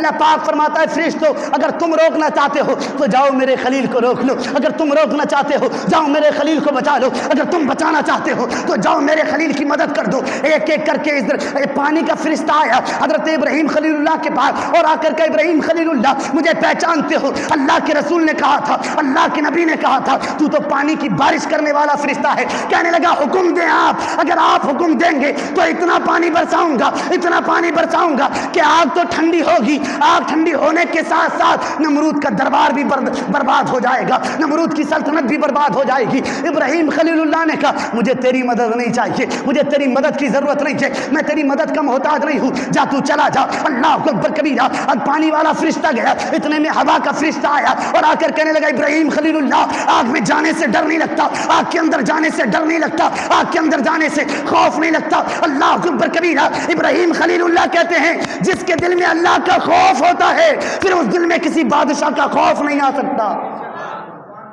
اللہ پاک فرماتا ہے فرشتوں اگر تم روکنا چاہتے ہو تو جاؤ میرے خلیل کو روک لو، اگر تم روکنا چاہتے ہو جاؤ میرے خلیل کو بچا لو، اگر تم بچانا چاہتے ہو تو جاؤ میرے خلیل کی مدد کر دو۔ ایک ایک کر کے ادھر پانی کا فرشتہ آیا حضرت ابراہیم خلیل اللہ کے پاس اور آ کر کے ابراہیم خلیل اللہ مجھے پہچانتے ہو؟ اللہ کے رسول نے کہا تھا، اللہ کے نبی نے کہا تھا تو تو پانی کی بارش کرنے والا فرشتہ ہے۔ کہنے لگا حکم دیں آپ، اگر آپ حکم دیں گے تو اتنا پانی برساؤں گا، اتنا پانی برساؤں گا کہ آگ تو ٹھنڈی ہوگی، آگ ٹھنڈی ہونے کے ساتھ ساتھ نمرود کا دربار بھی برباد ہو جائے گا، نمرود کی سلطنت بھی برباد ہو جائے گی۔ ابراہیم خلیل اللہ نے کہا مجھے تیری مدد نہیں چاہیے، مجھے تیری مدد کی ضرورت نہیں ہے، میں تیری مدد کا محتاج نہیں ہوں، جا تو چلا جا۔ اللہ اکبر کبیرہ۔ اب پانی والا فرشتہ گیا، اتنے میں ہوا کا فرشتہ آیا اور آ کر کہنے لگا ابراہیم خلیل اللہ آگ میں جانے سے ڈر نہیں لگتا، آگ کے اندر جانے سے ڈر نہیں لگتا، آگ کے اندر جانے سے خوف نہیں لگتا۔ اللہ اکبر کبیرہ۔ ابراہیم خلیل اللہ کہتے ہیں جس کے دل میں اللہ کا خوف ہوتا ہے پھر اس دل میں کسی بادشاہ کا خوف نہیں آ سکتا۔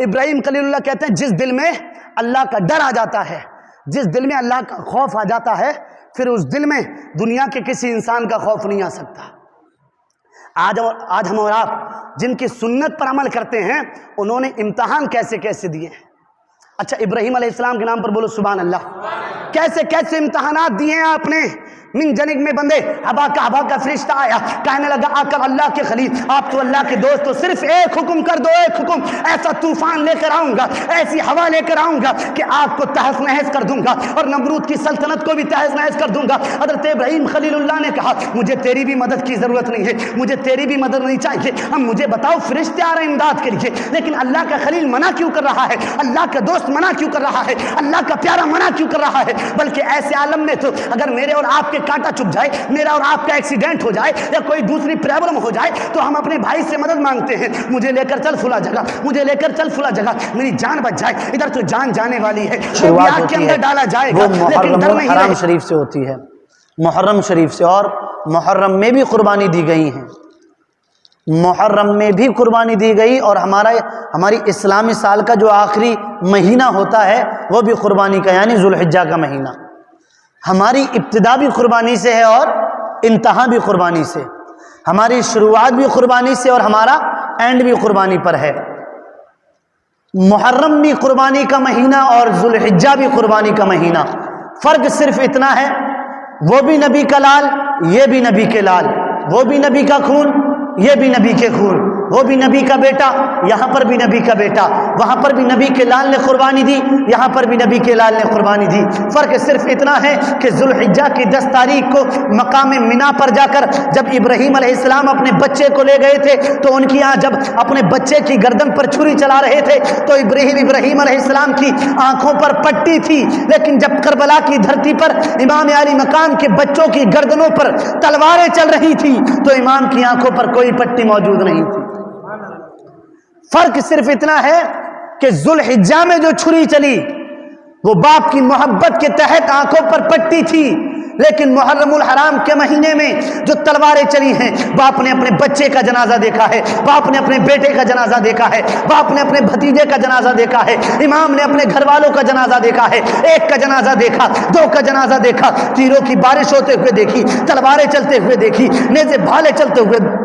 ابراہیم خلیل اللہ کہتے ہیں جس دل میں اللہ کا ڈر آ جاتا ہے، جس دل میں اللہ کا خوف آ جاتا ہے پھر اس دل میں دنیا کے کسی انسان کا خوف نہیں آ سکتا۔ آج ہم اور آپ جن کی سنت پر عمل کرتے ہیں انہوں نے امتحان کیسے کیسے دیے ہیں۔ اچھا ابراہیم علیہ السلام کے نام پر بولو سبحان اللہ۔ کیسے کیسے امتحانات دیے ہیں آپ نے۔ من جنگ میں بندے ہوا کا فرشتہ آیا، کہنے لگا آ کر اللہ کے خلیل آپ تو اللہ کے دوست ہو، صرف ایک حکم کر دو، ایک حکم، ایسا طوفان لے کر آؤں گا، ایسی ہوا لے کر آؤں گا کہ آگ کو تہس نہس کر دوں گا اور نمرود کی سلطنت کو بھی تہس نہس کر دوں گا۔ حضرت ابراہیم خلیل اللہ نے کہا مجھے تیری بھی مدد کی ضرورت نہیں ہے، مجھے تیری بھی مدد نہیں چاہیے، اب مجھے بتاؤ فرشتے آ رہے ہیں امداد کے لیے لیکن اللہ کا خلیل منع کیوں کر رہا ہے، اللہ کا دوست منع کیوں کر رہا ہے، اللہ کا پیارا منع کیوں کر رہا ہے؟ بلکہ ایسے عالم میں تو اگر میرے اور آپ کے کانٹا چبھ جائے، میرا اور آپ کا ایکسیڈنٹ ہو جائے یا کوئی دوسری پرابلم ہو جائے تو ہم اپنے بھائی سے مدد مانگتے ہیں، مجھے لے کر چل فلاں جگہ، مجھے لے کر چل فلاں جگہ، میری جان بچ جائے۔ ادھر تو جان جانے والی ہے، آگ کے اندر ڈالا جائے گا لیکن ڈر نہیں ہے۔ محرم شریف سے ہوتی ہے، محرم شریف سے، اور محرم میں بھی قربانی دی گئی ہیں، محرم میں بھی قربانی دی گئی، اور ہماری اسلامی سال کا جو آخری مہینہ ہوتا ہے وہ بھی قربانی کا، یعنی ذوالحجہ کا مہینہ۔ ہماری ابتدا بھی قربانی سے ہے اور انتہا بھی قربانی سے، ہماری شروعات بھی قربانی سے اور ہمارا اینڈ بھی قربانی پر ہے۔ محرم بھی قربانی کا مہینہ اور ذوالحجہ بھی قربانی کا مہینہ، فرق صرف اتنا ہے وہ بھی نبی کا لال، یہ بھی نبی کے لال، وہ بھی نبی کا خون، یہ بھی نبی کے خون، وہ بھی نبی کا بیٹا، یہاں پر بھی نبی کا بیٹا، وہاں پر بھی نبی کے لال نے قربانی دی، یہاں پر بھی نبی کے لال نے قربانی دی۔ فرق صرف اتنا ہے کہ ذوالحجہ کی 10 تاریخ کو مقام منا پر جا کر جب ابراہیم علیہ السلام اپنے بچے کو لے گئے تھے تو ان کی یہاں جب اپنے بچے کی گردن پر چھری چلا رہے تھے تو ابراہیم علیہ السلام کی آنکھوں پر پٹی تھی، لیکن جب کربلا کی دھرتی پر امام علی مقام کے بچوں کی گردنوں پر تلواریں چل رہی تھی تو امام کی آنکھوں پر کوئی پٹی موجود نہیں تھی۔ فرق صرف اتنا ہے کہ ذوالحجہ میں جو چھری چلی وہ باپ کی محبت کے تحت آنکھوں پر پٹی تھی، لیکن محرم الحرام کے مہینے میں جو تلواریں چلی ہیں باپ نے اپنے بچے کا جنازہ دیکھا ہے، باپ نے اپنے بیٹے کا جنازہ دیکھا ہے، باپ نے اپنے بھتیجے کا جنازہ دیکھا ہے، امام نے اپنے گھر والوں کا جنازہ دیکھا ہے، ایک کا جنازہ دیکھا، 2 کا جنازہ دیکھا، تیروں کی بارش ہوتے ہوئے دیکھی، تلواریں چلتے ہوئے دیکھی، نیزے بھالے چلتے ہوئے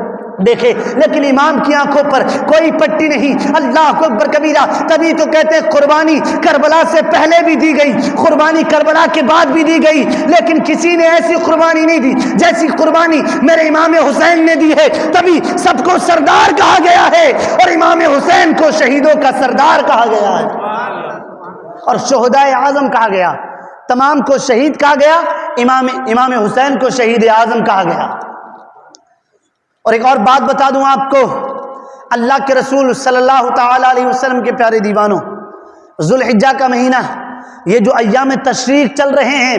دیکھے، لیکن امام کی آنکھوں پر کوئی پٹی نہیں۔ اللہ اکبر کبیرہ۔ تبھی تو کہتے ہیں قربانی کربلا سے پہلے بھی دی گئی، قربانی کربلا کے بعد بھی دی گئی، لیکن کسی نے ایسی قربانی نہیں دی جیسی قربانی میرے امام حسین نے دی ہے۔ تبھی سب کو سردار کہا گیا ہے اور امام حسین کو شہیدوں کا سردار کہا گیا ہے اور شہدائے اعظم کہا گیا، تمام کو شہید کہا گیا، امام حسین کو شہید اعظم کہا گیا۔ اور ایک اور بات بتا دوں آپ کو، اللہ کے رسول صلی اللہ تعالی علیہ وسلم کے پیارے دیوانوں، ذوالحجہ کا مہینہ، یہ جو ایام تشریق چل رہے ہیں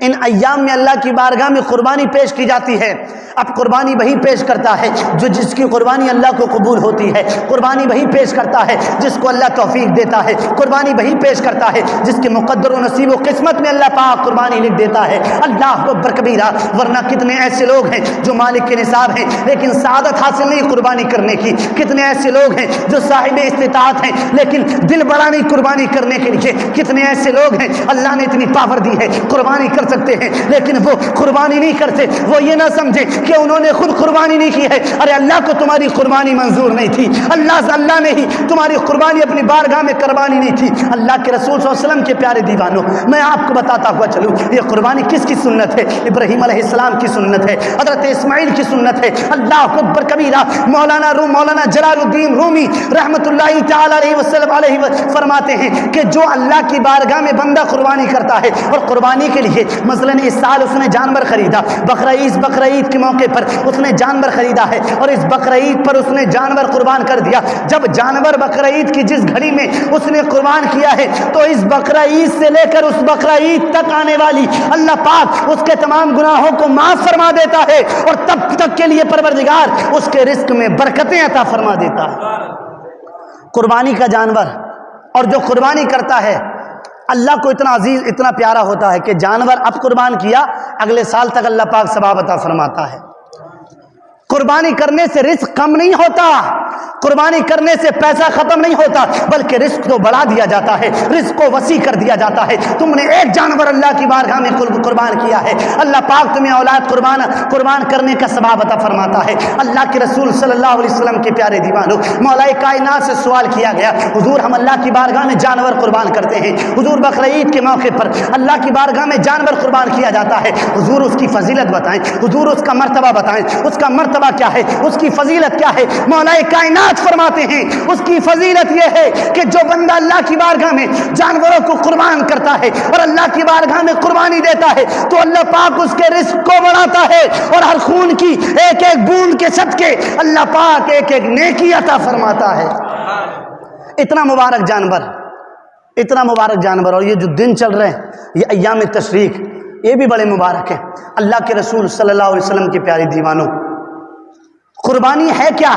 ان ایام میں اللہ کی بارگاہ میں قربانی پیش کی جاتی ہے۔ اب قربانی وہی پیش کرتا ہے جو جس کی قربانی اللہ کو قبول ہوتی ہے، قربانی وہی پیش کرتا ہے جس کو اللہ توفیق دیتا ہے، قربانی وہی پیش کرتا ہے جس کے مقدر و نصیب و قسمت میں اللہ پاک قربانی لکھ دیتا ہے۔ اللہ اکبر کبیرہ۔ ورنہ کتنے ایسے لوگ ہیں جو مالک کے نصاب ہیں لیکن سعادت حاصل نہیں قربانی کرنے کی، کتنے ایسے لوگ ہیں جو صاحب استطاعت ہیں لیکن دل بڑا نہیں قربانی کرنے کے لیے، کتنے ایسے لوگ ہیں اللہ نے اتنی پاور دی ہے قربانی کر سکتے ہیں لیکن وہ قربانی نہیں کرتے. وہ یہ نہ سمجھے کہ انہوں نے خود قربانی نہیں کی ہے. ارے اللہ کو تمہاری قربانی منظور نہیں تھی. اللہ نے ہی تمہاری قربانی اپنی بارگاہ میں قربانی نہیں تھی. اللہ کے رسول صلی اللہ علیہ وسلم کے پیارے دیوانوں، میں آپ کو بتاتا ہوا چلوں یہ قربانی کس کی سنت ہے؟ ابراہیم علیہ السلام کی سنت ہے، حضرت اسماعیل کی سنت ہے. اللہ اکبر کبیرہ. مولانا جلال الدین رومی رحمت اللہ تعالی علیہ وسلم فرماتے ہیں کہ جو اللہ کی بارگاہ میں بندہ قربانی کرتا ہے اور قربانی کے لیے مثلا اس سال اس نے جانور خریدا، بقرعید کے موقع پر اس نے جانور خریدا ہے اور اس بقرعید پر اس نے جانور قربان کر دیا. جب جانور بقرعید کی جس گھڑی میں اس نے قربان کیا ہے تو اس بقرعید سے لے کر اس بقرعید تک آنے والی اللہ پاک اس کے تمام گناہوں کو معاف فرما دیتا ہے اور تب تک کے لیے پروردگار اس کے رزق میں برکتیں عطا فرما دیتا ہے. قربانی کا جانور اور جو قربانی کرتا ہے اللہ کو اتنا عزیز اتنا پیارا ہوتا ہے کہ جانور اب قربان کیا اگلے سال تک اللہ پاک ثواب عطا فرماتا ہے. قربانی کرنے سے رزق کم نہیں ہوتا، قربانی کرنے سے پیسہ ختم نہیں ہوتا، بلکہ رزق کو بڑھا دیا جاتا ہے، رزق کو وسیع کر دیا جاتا ہے. تم نے ایک جانور اللہ کی بارگاہ میں قربان کیا ہے، اللہ پاک تمہیں اولاد قربان کرنے کا ثواب عطا فرماتا ہے. اللہ کے رسول صلی اللہ علیہ وسلم کے پیارے دیوانوں، مولا کائنات سے سوال کیا گیا، حضور ہم اللہ کی بارگاہ میں جانور قربان کرتے ہیں، حضور بقرعید کے موقع پر اللہ کی بارگاہ میں جانور قربان کیا جاتا ہے، حضور اس کی فضیلت بتائیں، حضور اس کا مرتبہ بتائیں، اس کا مرتبہ کیا ہے، اس کی فضیلت کیا ہے؟ مولا کائنات فرماتے ہیں اس کی فضیلت یہ ہے کہ جو بندہ اللہ کی بارگاہ میں جانوروں کو قربان کرتا ہے اور اللہ کی بارگاہ میں قربانی دیتا ہے تو اللہ پاک اس کے رزق کو بڑھاتا ہے اور ہر خون کی ایک ایک بوند کے صدقے اللہ پاک ایک ایک نیکی عطا فرماتا ہے. اتنا مبارک جانور اور یہ جو دن چل رہے ہیں یہ ایام تشریق یہ بھی بڑے مبارک ہیں. اللہ کے رسول صلی اللہ علیہ وسلم کے پیارے دیوانوں، قربانی ہے کیا؟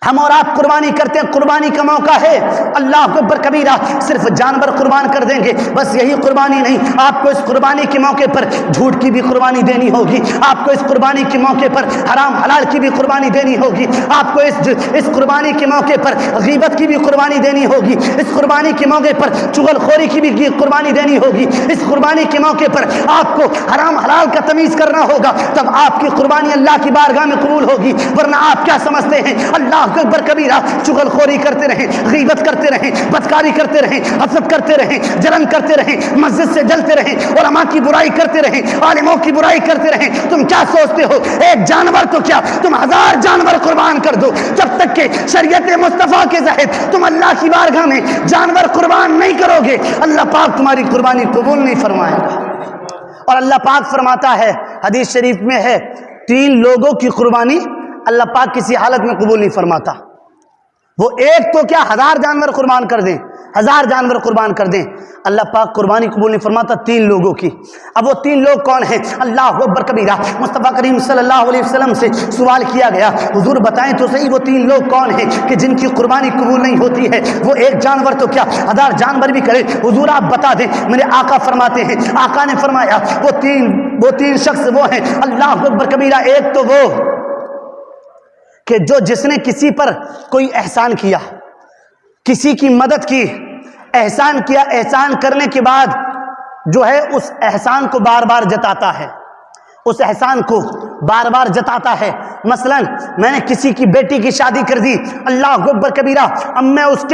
ہم اور آپ قربانی کرتے ہیں، قربانی کا موقع ہے، اللہ اکبر کبیرہ، صرف جانور قربان کر دیں گے بس یہی قربانی نہیں. آپ کو اس قربانی کے موقع پر جھوٹ کی بھی قربانی دینی ہوگی، آپ کو اس قربانی کے موقع پر حرام حلال کی بھی قربانی دینی ہوگی، آپ کو اس قربانی کے موقع پر غیبت کی بھی قربانی دینی ہوگی، اس قربانی کے موقع پر چغل خوری کی بھی قربانی دینی ہوگی، اس قربانی کے موقع پر آپ کو حرام حلال کا تمیز کرنا ہوگا، تب آپ کی قربانی اللہ کی بارگاہ میں قبول ہوگی. ورنہ آپ کیا سمجھتے ہیں اللہ اکبر کبیرہ، چغل خوری کرتے رہیں، غیبت کرتے رہیں، بدکاری کرتے رہیں، حسد کرتے رہیں، جلن کرتے رہیں، مسجد سے جلتے رہیں، علماء کی برائی کرتے رہیں، عالموں کی برائی کرتے رہیں، تم کیا سوچتے ہو ایک جانور تو کیا تم 1000 جانور قربان کر دو، جب تک کہ شریعت مصطفیٰ کے تحت تم اللہ کی بارگاہ میں جانور قربان نہیں کرو گے اللہ پاک تمہاری قربانی قبول نہیں فرمائے گا. اور اللہ پاک فرماتا ہے حدیث شریف میں ہے 3 لوگوں کی قربانی اللہ پاک کسی حالت میں قبول نہیں فرماتا. وہ ایک تو کیا 1000 جانور قربان کر دیں، 1000 جانور قربان کر دیں، اللہ پاک قربانی قبول نہیں فرماتا 3 لوگوں کی. اب وہ 3 لوگ کون ہیں؟ اللہ اکبر کبیرہ. مصطفیٰ کریم صلی اللہ علیہ وسلم سے سوال کیا گیا، حضور بتائیں تو صحیح وہ 3 لوگ کون ہیں کہ جن کی قربانی قبول نہیں ہوتی ہے؟ وہ ایک جانور تو کیا 1000 جانور بھی کرے، حضور آپ بتا دیں. میرے آقا فرماتے ہیں، آقا نے فرمایا وہ تین شخص وہ ہیں، اللہ اکبر کبیرہ. ایک تو وہ کہ جس نے کسی پر کوئی احسان کیا، کسی کی مدد کی، احسان کیا، احسان کرنے کے بعد جو ہے اس احسان کو بار بار جتاتا ہے، اس احسان کو بار بار جتاتا ہے. مثلا میں نے کسی کی بیٹی کی شادی کر دی، اللہ اکبر کبیرہ، اب میں اس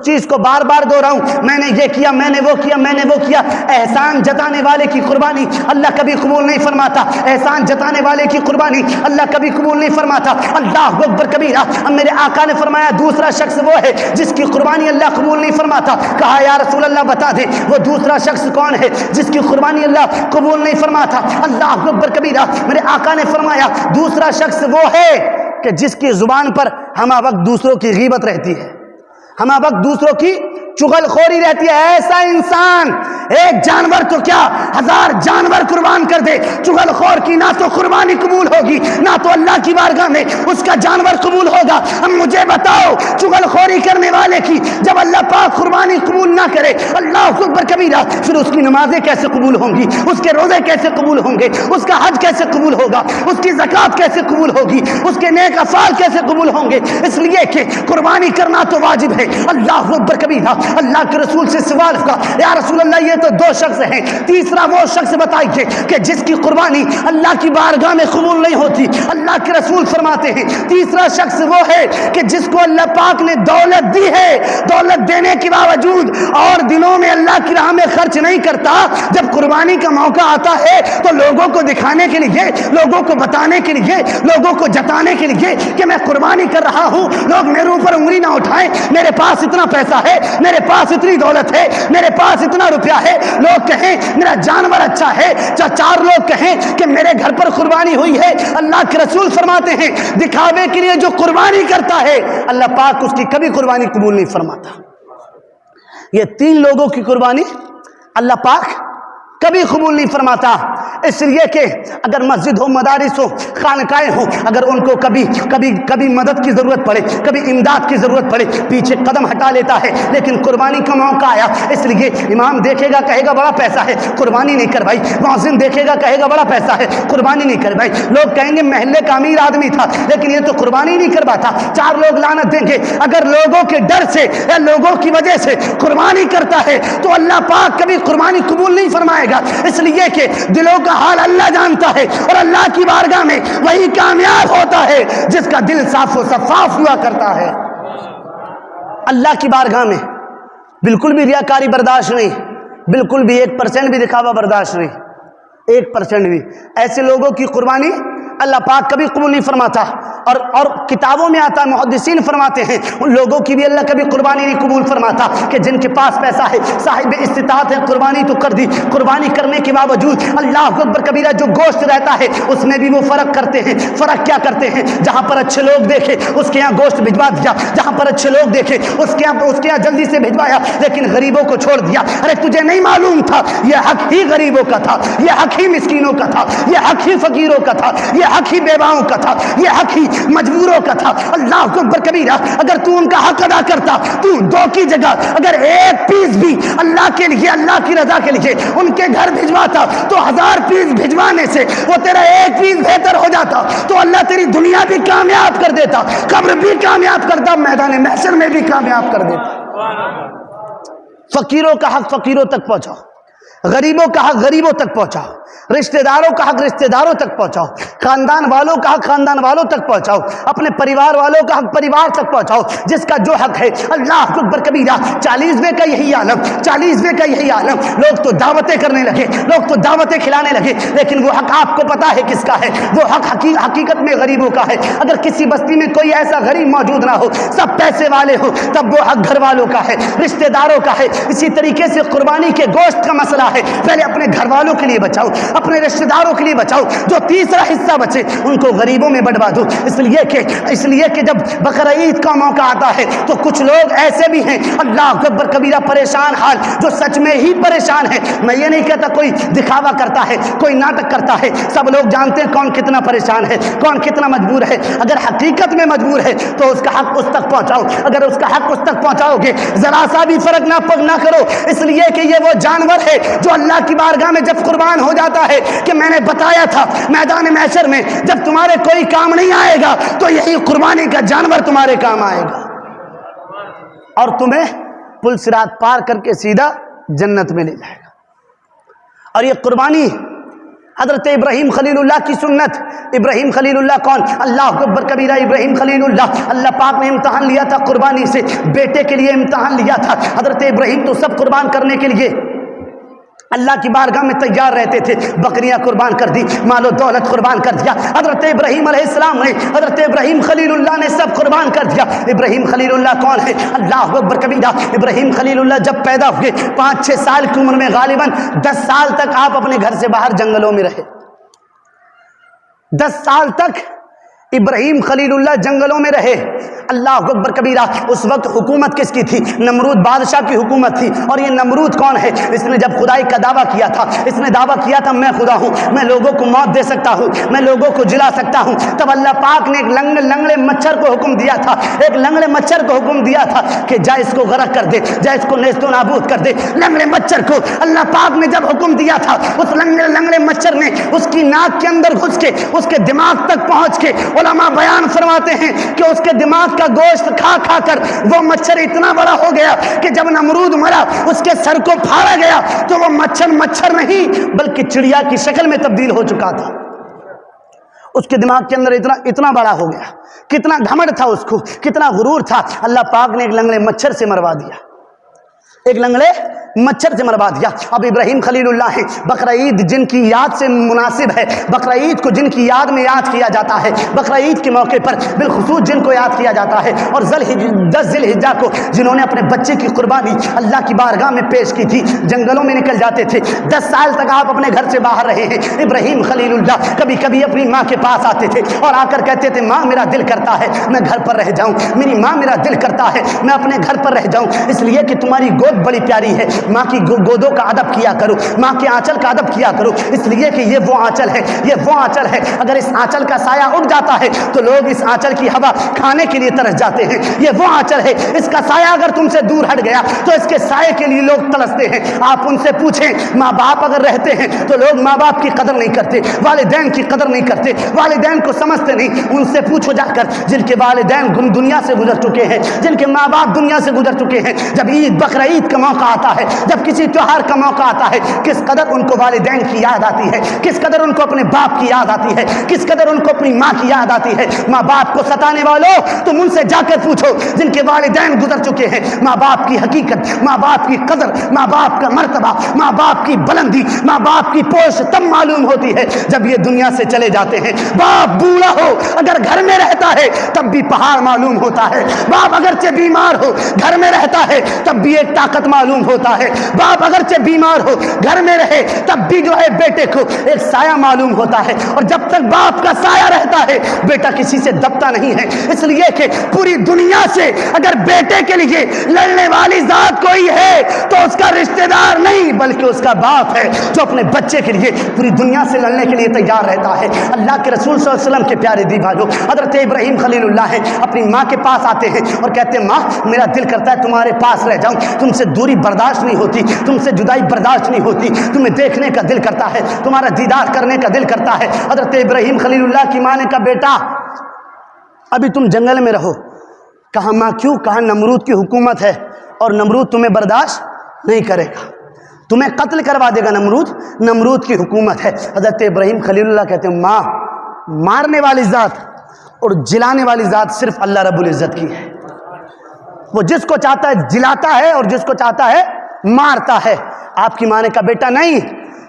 چیز کو بار بار دہراؤں، میں نے یہ کیا، میں نے وہ کیا، میں نے وہ کیا. احسان جتانے والے کی قربانی اللہ کبھی قبول نہیں فرماتا، احسان جتانے والے کی قربانی اللہ کبھی قبول نہیں فرماتا. اللہ اکبر کبیرہ. اب میرے آقا نے فرمایا دوسرا شخص وہ ہے جس کی قربانی اللہ قبول نہیں فرماتا. کہا یا رسول اللہ بتا دیں وہ دوسرا شخص کون ہے جس کی قربانی اللہ قبول نہیں فرماتا. اللہ اکبر کبیرہ. میرے آقا نے فرمایا دوسرا شخص وہ ہے کہ جس کی زبان پر ہمہ وقت دوسروں کی غیبت رہتی ہے، ہمہ وقت دوسروں کی چغل خوری رہتی ہے. ایسا انسان ایک جانور تو کیا 1000 جانور قربان کر دے، چغل خور کی نہ تو قربانی قبول ہوگی نہ تو اللہ کی بارگاہ میں اس کا جانور قبول ہوگا. اب مجھے بتاؤ چغل خوری کرنے والے کی جب اللہ پاک قربانی قبول نہ کرے، اللہ اکبر کبیرہ، پھر اس کی نمازیں کیسے قبول ہوں گی، اس کے روزے کیسے قبول ہوں گے، اس کا حج کیسے قبول ہوگا، اس کی زکوٰۃ کیسے قبول ہوگی، اس کے نیک افعال کیسے قبول ہوں گے؟ اس لیے کہ قربانی کرنا تو واجب ہے. اللہ اکبر کبیرہ. اللہ کے رسول سے سوال کا، یا رسول اللہ یہ تو دو شخص ہیں، تیسرا وہ شخص بتائیے کہ جس کی قربانی اللہ کی بارگاہ میں قبول نہیں ہوتی۔ اللہ کے رسول فرماتے ہیں تیسرا شخص وہ ہے کہ جس کو اللہ پاک نے دولت دی ہے، دولت دینے کے باوجود اور دنوں میں اللہ کی راہ میں خرچ نہیں کرتا، جب قربانی کا موقع آتا ہے تو لوگوں کو دکھانے کے لیے، لوگوں کو بتانے کے لیے، لوگوں کو جتانے کے لیے کہ میں قربانی کر رہا ہوں، لوگ میرے اوپر انگلی نہ اٹھائیں، میرے پاس اتنا پیسہ ہے، میرے پاس اتنی دولت ہے، میرے پاس اتنا روپیہ ہے، لوگ کہیں میرا جانور اچھا ہے، چار لوگ کہیں کہ میرے گھر پر قربانی ہوئی ہے۔ اللہ کے رسول فرماتے ہیں دکھاوے کے لیے جو قربانی کرتا ہے اللہ پاک اس کی کبھی قربانی قبول نہیں فرماتا۔ یہ تین لوگوں کی قربانی اللہ پاک کبھی قبول نہیں فرماتا، اس لیے کہ اگر مسجد ہو، مدارس ہو، خانقاہیں ہو، اگر ان کو کبھی مدد کی ضرورت پڑے، کبھی امداد کی ضرورت پڑے، پیچھے قدم ہٹا لیتا ہے، لیکن قربانی کا موقع آیا اس لیے امام دیکھے گا کہے گا بڑا پیسہ ہے، قربانی نہیں کر بھائی، مؤذن دیکھے گا کہے گا بڑا پیسہ ہے، قربانی نہیں کر بھائی، لوگ کہیں گے محلے کا امیر آدمی تھا لیکن یہ تو قربانی نہیں کرواتا، چار لوگ لعنت دیں گے۔ اگر لوگوں کے ڈر سے یا لوگوں کی وجہ سے قربانی کرتا ہے تو اللہ پاک کبھی قربانی قبول نہیں فرمائے گا، اس لیے کہ دلوں کا حال اللہ جانتا ہے، اور اللہ کی بارگاہ میں وہی کامیاب ہوتا ہے جس کا دل صاف و شفاف ہوا کرتا ہے۔ اللہ کی بارگاہ میں بالکل بھی ریاکاری برداشت نہیں، بالکل بھی 1% بھی دکھاوا برداشت نہیں، 1% بھی۔ ایسے لوگوں کی قربانی اللہ پاک کبھی قبول نہیں فرماتا، اور کتابوں میں آتا ہے، محدثین فرماتے ہیں ان لوگوں کی بھی اللہ کبھی قربانی نہیں قبول فرماتا کہ جن کے پاس پیسہ ہے، صاحب استطاعت ہے، قربانی تو کر دی، قربانی کرنے کے باوجود اللہ اکبر کبیرہ جو گوشت رہتا ہے اس میں بھی وہ فرق کرتے ہیں۔ فرق کیا کرتے ہیں؟ جہاں پر اچھے لوگ دیکھے اس کے یہاں گوشت بھجوا دیا، جہاں پر اچھے لوگ دیکھے اس کے یہاں جلدی سے بھجوایا، لیکن غریبوں کو چھوڑ دیا۔ ارے تجھے نہیں معلوم تھا یہ حق ہی غریبوں کا تھا، یہ حق ہی مسکینوں کا تھا، یہ حق ہی فقیروں کا تھا، یہ حق ہی بیواؤں کا تھا، یہ حق ہی مجبوروں کا تھا۔ اللہ اکبر کبیرہ، اگر تو ان کا حق ادا کرتا، تو دو کی جگہ اگر 1 پیس بھی اللہ کے لیے، اللہ کی رضا کے لیے ان کے گھر بھجواتا تو 1000 پیس بھجوانے سے وہ تیرا 1 پیس بہتر ہو جاتا، تو اللہ تیری دنیا بھی کامیاب کر دیتا، قبر بھی کامیاب کرتا، میدان محشر میں بھی کامیاب کر دیتا۔ فقیروں کا حق فقیروں تک پہنچاؤ، غریبوں کا حق غریبوں تک پہنچاؤ، رشتہ داروں کا حق رشتہ داروں تک پہنچاؤ، خاندان والوں کا حق خاندان والوں تک پہنچاؤ، اپنے پریوار والوں کا حق پریوار تک پہنچاؤ، جس کا جو حق ہے۔ اللہ اکبر کبیرہ، 40ویں کا یہی عالم، 40ویں کا یہی عالم، لوگ تو دعوتیں کرنے لگے، لوگ تو دعوتیں کھلانے لگے، لیکن وہ حق آپ کو پتا ہے کس کا ہے؟ وہ حق حقیقت میں غریبوں کا ہے۔ اگر کسی بستی میں کوئی ایسا غریب موجود نہ ہو، سب پیسے والے ہو، تب وہ حق گھر والوں کا ہے، رشتہ داروں کا ہے۔ اسی طریقے سے قربانی کے گوشت کا مسئلہ ہے، پہلے اپنے گھر والوں کے لیے بچاؤ، اپنے رشتہ داروں کے لیے بچاؤ، جو تیسرا حصہ بچے ان کو غریبوں میں بٹوا دو۔ اس لیے کہ جب بقرہ عید کا موقع آتا ہے تو کچھ لوگ ایسے بھی ہیں اللہ اکبر کبیرہ پریشان حال، جو سچ میں ہی پریشان ہے۔ میں یہ نہیں کہتا کوئی دکھاوا کرتا ہے، کوئی ناٹک کرتا ہے، سب لوگ جانتے ہیں کون کتنا پریشان ہے، کون کتنا مجبور ہے۔ اگر حقیقت میں مجبور ہے تو اس کا حق اس تک پہنچاؤ، اگر اس کا حق اس تک پہنچاؤ گے ذرا سا بھی فرق نہ کرو، اس لیے کہ یہ وہ جانور ہے جو اللہ کی بارگاہ میں جب قربان ہو جاتا ہے کہ میں نے بتایا تھا میدان محشر میں جب تمہارے کوئی کام نہیں آئے گا تو یہی قربانی کا جانور تمہارے کام آئے گا اور تمہیں پل صراط پار کر کے سیدھا جنت میں لے جائے گا۔ اور یہ قربانی حضرت ابراہیم خلیل اللہ کی سنت۔ ابراہیم خلیل اللہ کون؟ اللہ اکبر کبیرہ، ابراہیم خلیل اللہ پاک نے امتحان لیا تھا قربانی سے، بیٹے کے لیے امتحان لیا تھا۔ حضرت ابراہیم تو سب قربان کرنے کے لیے اللہ کی بارگاہ میں تیار رہتے تھے، بکریاں قربان کر دی، مال و دولت قربان کر دیا۔ حضرت ابراہیم علیہ السلام نے، حضرت ابراہیم خلیل اللہ نے سب قربان کر دیا۔ ابراہیم خلیل اللہ کون ہے؟ اللہ اکبر کبیرہ۔ ابراہیم خلیل اللہ جب پیدا ہوئے 5-6 سال کی عمر میں، غالباً 10 سال تک آپ اپنے گھر سے باہر جنگلوں میں رہے۔ 10 سال تک ابراہیم خلیل اللہ جنگلوں میں رہے۔ اللہ اکبر کبیرہ۔ اس وقت حکومت کس کی تھی؟ نمرود بادشاہ کی حکومت تھی۔ اور یہ نمرود کون ہے؟ اس نے جب خدائی کا دعویٰ کیا تھا، اس نے دعویٰ کیا تھا میں خدا ہوں، میں لوگوں کو موت دے سکتا ہوں، میں لوگوں کو جلا سکتا ہوں، تب اللہ پاک نے ایک لنگڑے مچھر کو حکم دیا تھا، ایک لنگڑے مچھر کو حکم دیا تھا کہ جا اس کو غرق کر دے، جا اس کو نیست و نابود کر دے۔ لنگڑے مچھر کو اللہ پاک نے جب حکم دیا تھا، اس لنگڑے مچھر نے اس کی ناک کے اندر گھس کے، اس کے دماغ تک پہنچ کے علماء بیان فرماتے ہیں کہ اس کے دماغ کا گوشت کھا کھا کر وہ مچھر اتنا بڑا ہو گیا کہ جب نمرود مرا اس کے سر کو پھاڑا گیا تو وہ مچھر نہیں بلکہ چڑیا کی شکل میں تبدیل ہو چکا تھا. اس کے دماغ کے اندر اتنا بڑا ہو گیا. کتنا گھمنڈ تھا اس کو, کتنا غرور تھا. اللہ پاک نے ایک لنگڑے مچھر سے مروا دیا, ایک لنگڑے مچھر سے مروا دیا. اب ابراہیم خلیل اللہ ہے, بقرعید جن کی یاد سے مناسب ہے, بقرعید کو جن کی یاد میں یاد کیا جاتا ہے, بقرعید کے موقع پر بالخصوص جن کو یاد کیا جاتا ہے, اور 10 ذی الحجہ کو جنہوں نے اپنے بچے کی قربانی اللہ کی بارگاہ میں پیش کی تھی, جنگلوں میں نکل جاتے تھے. 10 سال تک آپ اپنے گھر سے باہر رہے ہیں. ابراہیم خلیل اللہ کبھی کبھی اپنی ماں کے پاس آتے تھے اور آ کر کہتے تھے, ماں میرا دل کرتا ہے میں گھر پر رہ جاؤں, میری ماں میرا دل کرتا ہے میں اپنے گھر پر رہ جاؤں, اس لیے کہ تمہاری گود بڑی پیاری ہے. ماں کی گودوں کا ادب کیا کرو, ماں کے آنچل کا ادب کیا کرو, اس لیے کہ یہ وہ آنچل ہے, یہ وہ آنچل ہے. اگر اس آنچل کا سایہ اٹھ جاتا ہے تو لوگ اس آنچل کی ہوا کھانے کے لیے ترس جاتے ہیں. یہ وہ آنچل ہے, اس کا سایہ اگر تم سے دور ہٹ گیا تو اس کے سائے کے لیے لوگ ترستے ہیں. آپ ان سے پوچھیں, ماں باپ اگر رہتے ہیں تو لوگ ماں باپ کی قدر نہیں کرتے, والدین کی قدر نہیں کرتے, والدین کو سمجھتے نہیں. ان سے پوچھو جا کر جن کے والدین دنیا سے گزر چکے ہیں, جن کے ماں باپ دنیا سے گزر چکے ہیں, جب عید بقرعید کا موقع آتا ہے, جب کسی تیوہار کا موقع آتا ہے, کس قدر ان کو والدین کی یاد آتی ہے, کس قدر ان کو اپنے باپ کی یاد آتی ہے, کس قدر ان کو اپنی ماں کی یاد آتی ہے. ماں باپ کو ستانے والوں تم ان سے جا کر پوچھو جن کے والدین گزر چکے ہیں, ماں باپ کی حقیقت, ماں باپ کی قدر, ماں باپ کا مرتبہ, ماں باپ کی بلندی, ماں باپ کی پوش تب معلوم ہوتی ہے جب یہ دنیا سے چلے جاتے ہیں. باپ بوڑھا ہو اگر گھر میں رہتا ہے تب بھی پہاڑ معلوم ہوتا ہے. باپ اگرچہ بیمار ہو گھر میں رہتا ہے تب بھی ایک طاقت معلوم ہوتا ہے. باپ اگرچہ بیمار ہو گھر میں رہے تب بھی جو ہے بیٹے کو ایک سایہ معلوم ہوتا ہے. اور جب تک باپ کا سایہ رہتا ہے بیٹا کسی سے دبتا نہیں ہے, اس لیے کہ پوری دنیا سے اگر بیٹے کے لیے لڑنے والی ذات کوئی ہے تو اس کا رشتہ دار نہیں بلکہ اس کا باپ ہے, جو اپنے بچے کے لیے پوری دنیا سے لڑنے کے لیے تیار رہتا ہے. اللہ کے رسول صلی اللہ علیہ وسلم کے پیارے دی بھائیو, حضرت ابراہیم خلیل اللہ ہے, اپنی ماں کے پاس آتے ہیں اور کہتے ہیں, ماں میرا دل کرتا ہے تمہارے پاس رہ جاؤں, تم سے دوری برداشت نہیں ہوتی, تم سے جدائی برداشت نہیں ہوتی, تمہیں دیکھنے کا دل کرتا ہے, تمہارا دیدار کرنے کا دل کرتا ہے. حضرت ابراہیم خلیل اللہ کی ماں نے کہا, بیٹا ابھی تم جنگل میں رہو. کہا ماں کیوں؟ کہا نمرود کی حکومت ہے اور نمرود تمہیں برداشت نہیں کرے گا, تمہیں قتل کروا دے گا. نمرود کی حکومت ہے. حضرت ابراہیم خلیل اللہ کہتے ہیں, ماں مارنے والی ذات اور جلانے والی ذات صرف اللہ رب العزت کی ہے. وہ جس کو چاہتا ہے جلاتا ہے اور جس کو چاہتا ہے مارتا ہے. آپ کی ماں نے کہا, بیٹا نہیں,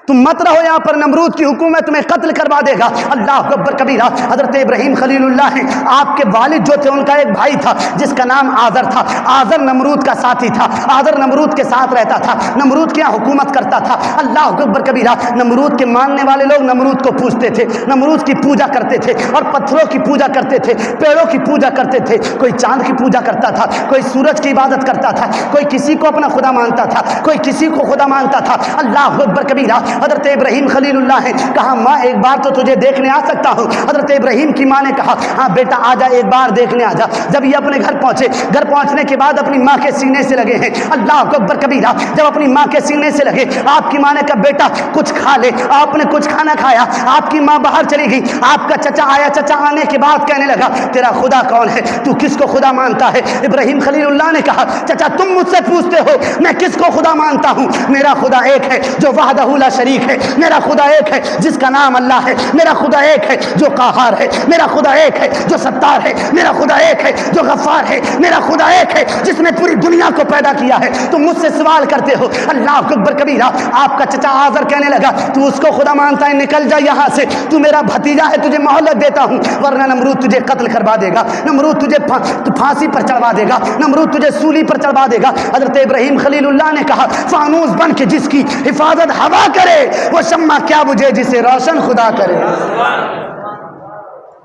تم مت رہو یہاں پر, نمرود کی حکومت تمہیں قتل کروا دے گا. اللہ اکبر کبیرہ. حضرت ابراہیم خلیل اللہ ہیں, آپ کے والد جو تھے ان کا ایک بھائی تھا جس کا نام آزر تھا. آزر نمرود کا ساتھی تھا, آزر نمرود کے ساتھ رہتا تھا, نمرود کے یہاں حکومت کرتا تھا. اللہ اکبر کبیرہ. نمرود کے ماننے والے لوگ نمرود کو پوجتے تھے, نمرود کی پوجا کرتے تھے اور پتھروں کی پوجا کرتے تھے, پیڑوں کی پوجا کرتے تھے. کوئی چاند کی پوجا کرتا تھا, کوئی سورج کی عبادت کرتا تھا, کوئی کسی کو اپنا خدا مانتا تھا, کوئی کسی کو خدا مانتا تھا. اللہ اکبر کبیرہ. حضرت ابراہیم خلیل اللہ ہے, کہا ماں ایک بار تو تجھے دیکھنے آ سکتا ہوں. حضرت ابراہیم کی ماں نے کہا, ہاں بیٹا آ جا, ایک بار دیکھنے آ جا. جب یہ اپنے گھر پہنچے, گھر پہنچنے کے بعد اپنی ماں کے سینے سے لگے ہیں. اللہ اکبر کبیرہ. جب اپنی ماں کے سینے سے لگے, آپ کی ماں نے کہا, بیٹا کچھ کھا لے. آپ نے کچھ کھانا کھایا. آپ کی ماں باہر چلی گئی. آپ کا چچا آیا, چچا آنے کے بعد کہنے لگا, تیرا خدا کون ہے, تو کس کو خدا مانتا ہے؟ ابراہیم خلیل اللہ نے کہا, چچا تم مجھ سے پوچھتے ہو میں کس کو خدا مانتا ہوں؟ میرا خدا ایک ہے جو وحدہ لا شریک ہے, میرا خدا ایک ہے جس کا نام اللہ ہے, میرا خدا ایک ہے جو قہار ہے, میرا خدا ایک ہے جو ستار ہے, میرا خدا ایک ہے جو غفار ہے, میرا خدا ایک ہے جس نے پوری دنیا کو پیدا کیا ہے. تم مجھ سے سوال کرتے ہو. اللہ اکبر کبیرہ. آپ کا چچا آزر کہنے لگا, تو اس کو خدا مانتا ہے, نکل جا یہاں سے, تو میرا بھتیجا ہے, تجھے مہلت دیتا ہوں ورنہ نمرود تجھے قتل کروا دے گا, نمرود تجھے پھانسی پر چڑھوا دے گا, نمرود تجھے سولی پر چڑھوا دے گا. حضرت ابراہیم خلیل اللہ نے کہا, فانوس بن کے جس کی حفاظت ہوا کرے وہ شمع کیا بجھے جسے روشن خدا کرے.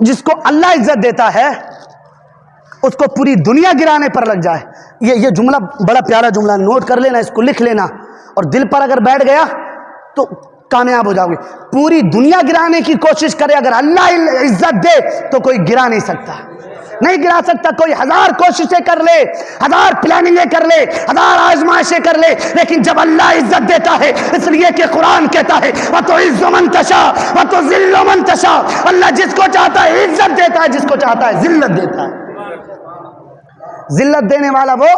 جس کو اللہ عزت دیتا ہے اس کو پوری دنیا گرانے پر لگ جائے. یہ جملہ بڑا پیارا جملہ, نوٹ کر لینا, اس کو لکھ لینا, اور دل پر اگر بیٹھ گیا تو کامیاب ہو جاؤ گے. پوری دنیا گرانے کی کوشش کرے, اگر اللہ عزت دے تو کوئی گرا نہیں سکتا. نہیں گرا سکتا. کوئی 1000 کوششیں کر لے, 1000 پلاننگیں کر لے, 1000 آزمائشیں کر لے, لیکن جب اللہ عزت دیتا ہے, اس لیے کہ قرآن کہتا ہے وَتُعِزُّ مَن تَشَاءُ وَتُذِلُّ مَن تَشَاءُ, اللہ جس کو چاہتا ہے عزت دیتا ہے, جس کو چاہتا ہے ذلت دیتا ہے. ذلت دینے والا وہ,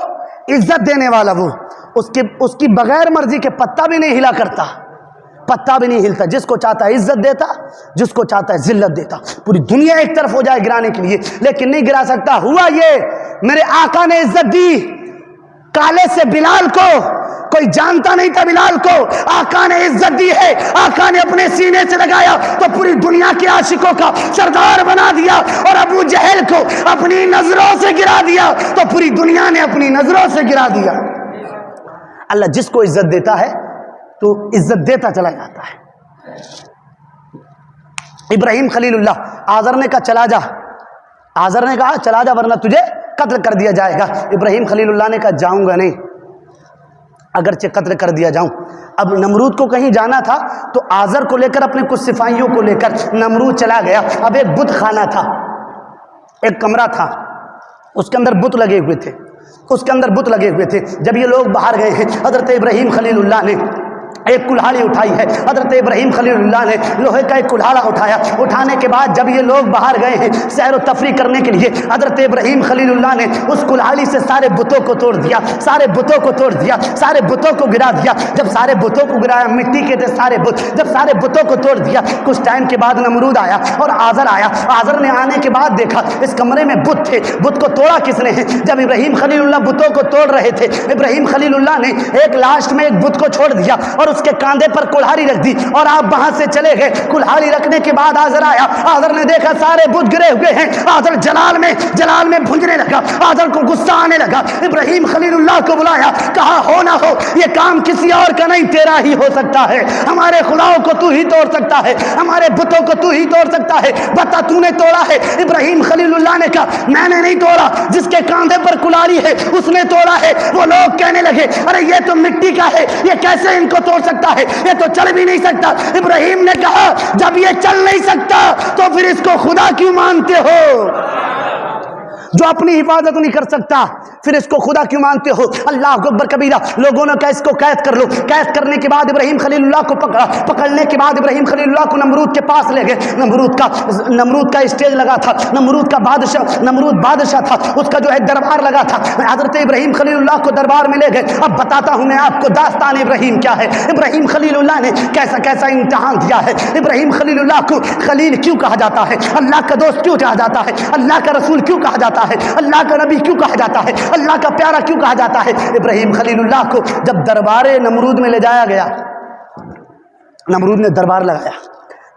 عزت دینے والا وہ. اس کی بغیر مرضی کے پتا بھی نہیں ہلا کرتا, پتا بھی نہیں ہلتا. جس کو چاہتا ہے عزت دیتا, جس کو چاہتا ہے ذلت دیتا. پوری دنیا ایک طرف ہو جائے گرانے کے لیے, لیکن نہیں گرا سکتا. ہوا یہ, میرے آقا نے عزت دی کالے سے بلال کو, کوئی جانتا نہیں تھا بلال کو, آقا نے عزت دی ہے, آقا نے اپنے سینے سے لگایا تو پوری دنیا کے عاشقوں کا سردار بنا دیا, اور ابو جہل کو اپنی نظروں سے گرا دیا تو پوری دنیا نے اپنی نظروں سے گرا دیا. اللہ جس کو عزت دیتا ہے تو عزت دیتا چلا جاتا ہے. ابراہیم خلیل اللہ, آزر نے کہا چلا جا, آزر نے کہا چلا جا ورنہ تجھے قتل کر دیا جائے گا. ابراہیم خلیل اللہ نے کہا جاؤں گا نہیں, اگرچہ قتل کر دیا جاؤں. اب نمرود کو کہیں جانا تھا تو آزر کو لے کر, اپنے کچھ سپاہیوں کو لے کر نمرود چلا گیا. اب ایک بت خانہ تھا, ایک کمرہ تھا, اس کے اندر بت لگے ہوئے تھے, اس کے اندر بت لگے ہوئے تھے. جب یہ لوگ باہر گئے ہیں, حضرت ابراہیم خلیل اللہ نے ایک کلہاڑی اٹھائی ہے. حضرت ابراہیم خلیل اللہ نے لوہے کا ایک کلہاڑا اٹھایا. اٹھانے کے بعد جب یہ لوگ باہر گئے ہیں سیر و تفریح کرنے کے لیے, حضرت ابراہیم خلیل اللہ نے اس کلہاڑی سے سارے بتوں کو توڑ دیا, سارے بتوں کو توڑ دیا, سارے بتوں کو گرا دیا. جب سارے بتوں کو گرایا, مٹی کے تھے سارے بت, جب سارے بتوں کو توڑ دیا, کچھ ٹائم کے بعد نمرود آیا اور آزر آیا. آزر نے آنے کے بعد دیکھا اس کمرے میں بت تھے. بت کو توڑا کس نے ہے؟ جب ابراہیم خلیل اللہ بتوں کو توڑ رہے تھے, ابراہیم خلیل اللہ نے ایک لاسٹ میں ایک بت کو چھوڑ دیا اور اس کے کاندھے پر کلہاڑی رکھ دی, اور آپ وہاں سے چلے گئے. کلہاڑی رکھنے کے بعد آزر آیا, آزر نے دیکھا سارے بت گرے ہوئے ہیں. آزر جلال میں بھنجنے لگا, آزر کو غصہ آنے لگا. ابراہیم خلیل اللہ کو بلایا, کہا ہو نہ ہو یہ کام کسی اور کا نہیں تیرا ہی ہو سکتا ہے. ہمارے خداؤں کو تو ہی توڑ سکتا ہے, ہمارے بتوں کو تو ہی توڑ سکتا ہے, بتا تو نے توڑا ہے. ابراہیم خلیل اللہ نے کہا میں نے نہیں توڑا, جس کے کاندھے پر کلہاڑی ہے اس نے توڑا ہے. وہ لوگ کہنے لگے ارے یہ تو مٹی کا ہے, یہ کیسے ان کو توڑ سکتا ہے, یہ تو چل بھی نہیں سکتا. ابراہیم نے کہا جب یہ چل نہیں سکتا تو پھر اس کو خدا کیوں مانتے ہو؟ جو اپنی حفاظت نہیں کر سکتا پھر اس کو خدا کیوں مانتے ہو؟ اللہ اکبر کبیرہ. لوگوں نے کہا اس کو قید کر لو. قید کرنے کے بعد ابراہیم خلیل اللہ کو پکڑا. پکڑنے کے بعد ابراہیم خلیل اللہ کو نمرود کے پاس لے گئے. نمرود کا اسٹیج لگا تھا, نمرود بادشاہ تھا, اس کا جو ہے دربار لگا تھا. حضرت ابراہیم خلیل اللہ کو دربار میں لے گئے. اب بتاتا ہوں میں آپ کو داستان ابراہیم کیا ہے. ابراہیم خلیل اللہ نے کیسا کیسا امتحان دیا ہے. ابراہیم خلیل اللہ کو خلیل کیوں کہا جاتا ہے, اللہ کا دوست کیوں کہا جاتا ہے, اللہ کا رسول کیوں کہا جاتا ہے, اللہ کا نبی کیوں کہا جاتا ہے, اللہ کا پیارا کیوں کہا جاتا ہے. ابراہیم خلیل اللہ کو جب دربار نمرود میں لے جایا گیا, نمرود نے دربار لگایا.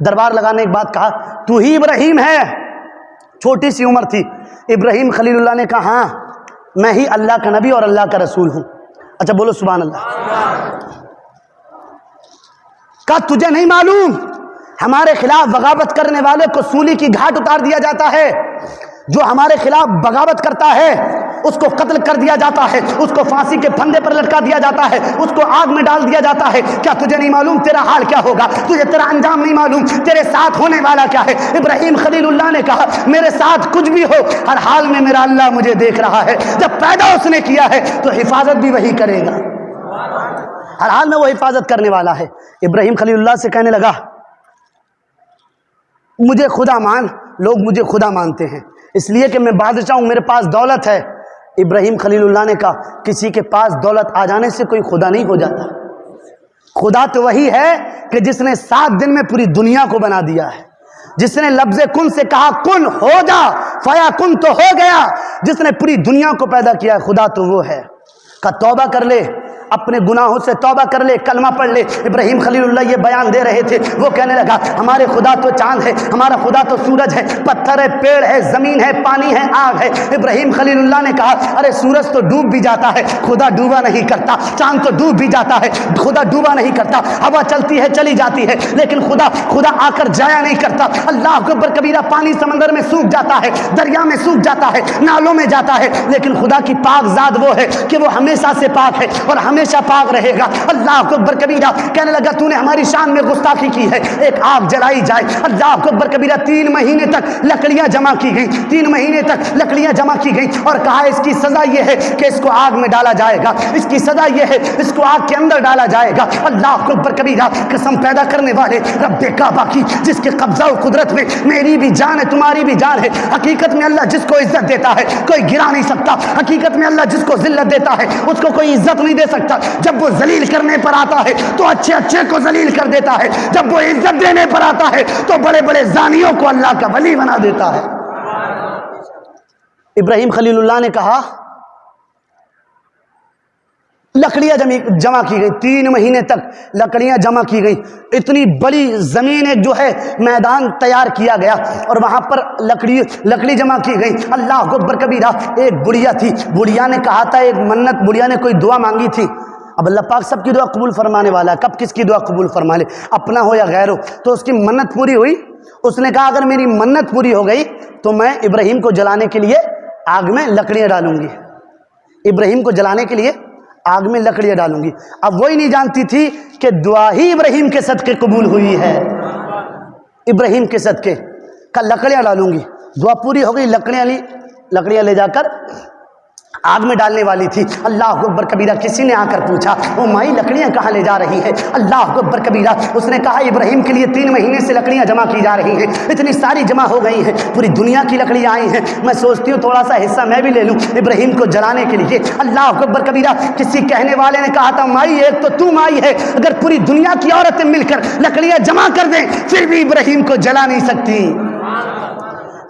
دربار لگانے کے بعد کہا تو ہی ابراہیم ہے. چھوٹی سی عمر تھی. ابراہیم خلیل اللہ نے کہا ہاں میں ہی اللہ کا نبی اور اللہ کا رسول ہوں. اچھا بولو سبحان اللہ. کہا تجھے نہیں معلوم ہمارے خلاف بغاوت کرنے والے کو سولی کی گھاٹ اتار دیا جاتا ہے. جو ہمارے خلاف بغاوت کرتا ہے اس کو قتل کر دیا جاتا ہے, اس کو پھانسی کے پھندے پر لٹکا دیا جاتا ہے, اس کو آگ میں ڈال دیا جاتا ہے. کیا تجھے نہیں معلوم تیرا حال کیا ہوگا؟ تجھے تیرا انجام نہیں معلوم, تیرے ساتھ ہونے والا کیا ہے؟ ابراہیم خلیل اللہ نے کہا میرے ساتھ کچھ بھی ہو, ہر حال میں میرا اللہ مجھے دیکھ رہا ہے. جب پیدا اس نے کیا ہے تو حفاظت بھی وہی کرے گا, ہر حال میں وہ حفاظت کرنے والا ہے. ابراہیم خلیل اللہ سے کہنے لگا مجھے خدا مان. لوگ مجھے خدا مانتے ہیں اس لیے کہ میں بادشاہ ہوں, میرے پاس دولت ہے. ابراہیم خلیل اللہ نے کہا کسی کے پاس دولت آ جانے سے کوئی خدا نہیں ہو جاتا. خدا تو وہی ہے کہ جس نے 7 دن میں پوری دنیا کو بنا دیا ہے, جس نے لفظ کن سے کہا کن ہو جا, فیا کن تو ہو گیا, جس نے پوری دنیا کو پیدا کیا ہے. خدا تو وہ ہے. کہ توبہ کر لے, اپنے گناہوں سے توبہ کر لے, کلمہ پڑھ لے. ابراہیم خلیل اللہ یہ بیان دے رہے تھے. وہ کہنے لگا ہمارے خدا تو چاند ہے, ہمارا خدا تو سورج ہے, پتھر ہے, پیڑ ہے, زمین ہے, پانی ہے, آگ ہے. ابراہیم خلیل اللہ نے کہا ارے سورج تو ڈوب بھی جاتا ہے, خدا ڈوبا نہیں کرتا. چاند تو ڈوب بھی جاتا ہے, خدا ڈوبا نہیں کرتا. ہوا چلتی ہے چلی جاتی ہے لیکن خدا آ کر جایا نہیں کرتا. اللہ اکبر کبیرہ. پانی سمندر میں سوکھ جاتا ہے, دریا میں سوکھ جاتا ہے, نالوں میں جاتا ہے, لیکن خدا کی پاک ذات وہ ہے کہ وہ ہمیشہ سے پاک ہے اور ہمیشہ ہمیشہ پاک رہے گا۔ اللہ اکبر کبیرہ۔ کہنے لگا تو نے ہماری شان میں گستاخی کی ہے، ایک آگ جلائی جائے۔ اللہ اکبر کبیرہ۔ 3 مہینے تک لکڑیاں جمع کی گئی، 3 مہینے تک لکڑیاں جمع کی گئی، اور کہا اس کی سزا یہ ہے کہ اس کو آگ میں ڈالا جائے گا، اس کی سزا یہ ہے اس کو آگ کے اندر ڈالا جائے گا۔ اللہ اکبر کبیرہ۔ قسم پیدا کرنے والے رب کعبہ کی، جس کے قبضہ و قدرت میں میری بھی جان ہے تمہاری بھی جان ہے۔ حقیقت میں اللہ جس کو عزت دیتا ہے کوئی گرا نہیں سکتا، حقیقت میں اللہ جس کو ذلت دیتا ہے اس کو کوئی عزت نہیں دے سکتا۔ جب وہ ذلیل کرنے پر آتا ہے تو اچھے اچھے کو ذلیل کر دیتا ہے، جب وہ عزت دینے پر آتا ہے تو بڑے بڑے زانیوں کو اللہ کا ولی بنا دیتا ہے۔ ابراہیم خلیل اللہ نے کہا لکڑیاں جمع کی گئی، 3 مہینے تک لکڑیاں جمع کی گئی، اتنی بڑی زمین ایک جو ہے میدان تیار کیا گیا اور وہاں پر لکڑی جمع کی گئی۔ اللہ اکبر کبیرہ۔ ایک بڑھیا تھی، بڑھیا نے کہا تھا ایک منت، بڑھیا نے کوئی دعا مانگی تھی۔ اب اللہ پاک سب کی دعا قبول فرمانے والا ہے، کب کس کی دعا قبول فرما لے، اپنا ہو یا غیر ہو۔ تو اس کی منت پوری ہوئی، اس نے کہا اگر میری منت پوری ہو گئی تو میں ابراہیم کو جلانے کے لیے آگ میں لکڑیاں ڈالوں گی، ابراہیم کو جلانے کے لیے آگ میں لکڑیاں ڈالوں گی۔ اب وہی نہیں جانتی تھی کہ دعا ہی ابراہیم کے صدقے قبول ہوئی ہے، ابراہیم کے صدقے کا لکڑیاں ڈالوں گی۔ دعا پوری ہو گئی، لکڑیاں لے جا کر آگ میں ڈالنے والی تھی۔ اللہ اکبر کبیرہ۔ کسی نے آ کر پوچھا او مائی لکڑیاں کہاں لے جا رہی ہے؟ اللہ اکبر کبیرہ۔ اس نے کہا ابراہیم کے لیے 3 مہینے سے لکڑیاں جمع کی جا رہی ہیں، اتنی ساری جمع ہو گئی ہیں، پوری دنیا کی لکڑیاں آئی ہیں، میں سوچتی ہوں تھوڑا سا حصہ میں بھی لے لوں ابراہیم کو جلانے کے لیے۔ اللہ اکبر کبیرہ۔ کسی کہنے والے نے کہا تھا مائی ایک تو تو مائی ہے، اگر پوری دنیا کی عورتیں مل کر لکڑیاں جمع کر دیں پھر بھی ابراہیم کو جلا نہیں سکتی،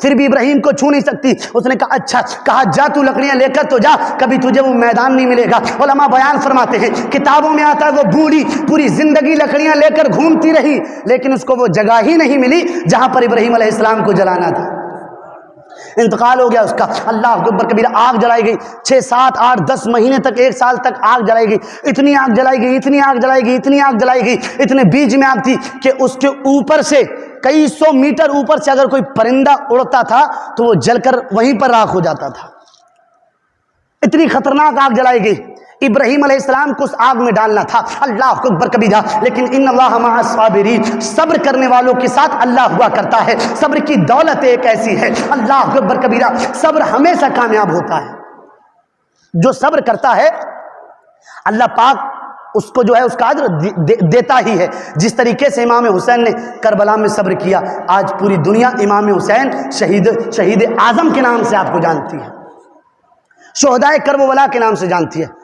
پھر بھی ابراہیم کو چھو نہیں سکتی۔ اس نے کہا اچھا، کہا جا تو لکڑیاں لے کر تو جا، کبھی تجھے وہ میدان نہیں ملے گا۔ علماء بیان فرماتے ہیں، کتابوں میں آتا ہے وہ بوڑھی پوری زندگی لکڑیاں لے کر گھومتی رہی لیکن اس کو وہ جگہ ہی نہیں ملی جہاں پر ابراہیم علیہ السلام کو جلانا تھا، انتقال ہو گیا اس کا۔ اللہ اکبر کبیرہ۔ آگ جلائی گئی 6 7 8 10 مہینے تک، 1 سال تک آگ جلائی گئی، اتنی آگ جلائی گئی، اتنی آگ جلائی گئی، اتنی آگ جلائی گئی، اتنے بیچ میں آگ تھی کہ اس کے اوپر سے کئی 100 میٹر اوپر سے اگر کوئی پرندہ اڑتا تھا تو وہ جل کر وہیں پر راکھ ہو جاتا تھا، اتنی خطرناک آگ جلائی گئی۔ ابراہیم علیہ السلام کو اس آگ میں ڈالنا تھا۔ اللہ اکبر کبیرہ۔ لیکن ان اللہ مع الصابرین، صبر کرنے والوں کے ساتھ اللہ ہوا کرتا ہے۔ صبر کی دولت ایک ایسی ہے، اللہ اکبر کبیرہ، صبر ہمیشہ کامیاب ہوتا ہے۔ جو صبر کرتا ہے اللہ پاک اس کو جو ہے اس کا اجر دیتا ہی ہے۔ جس طریقے سے امام حسین نے کربلا میں صبر کیا، آج پوری دنیا امام حسین شہید اعظم کے نام سے آپ کو جانتی ہے، شہدائے کربلا کے نام سے جانتی ہے۔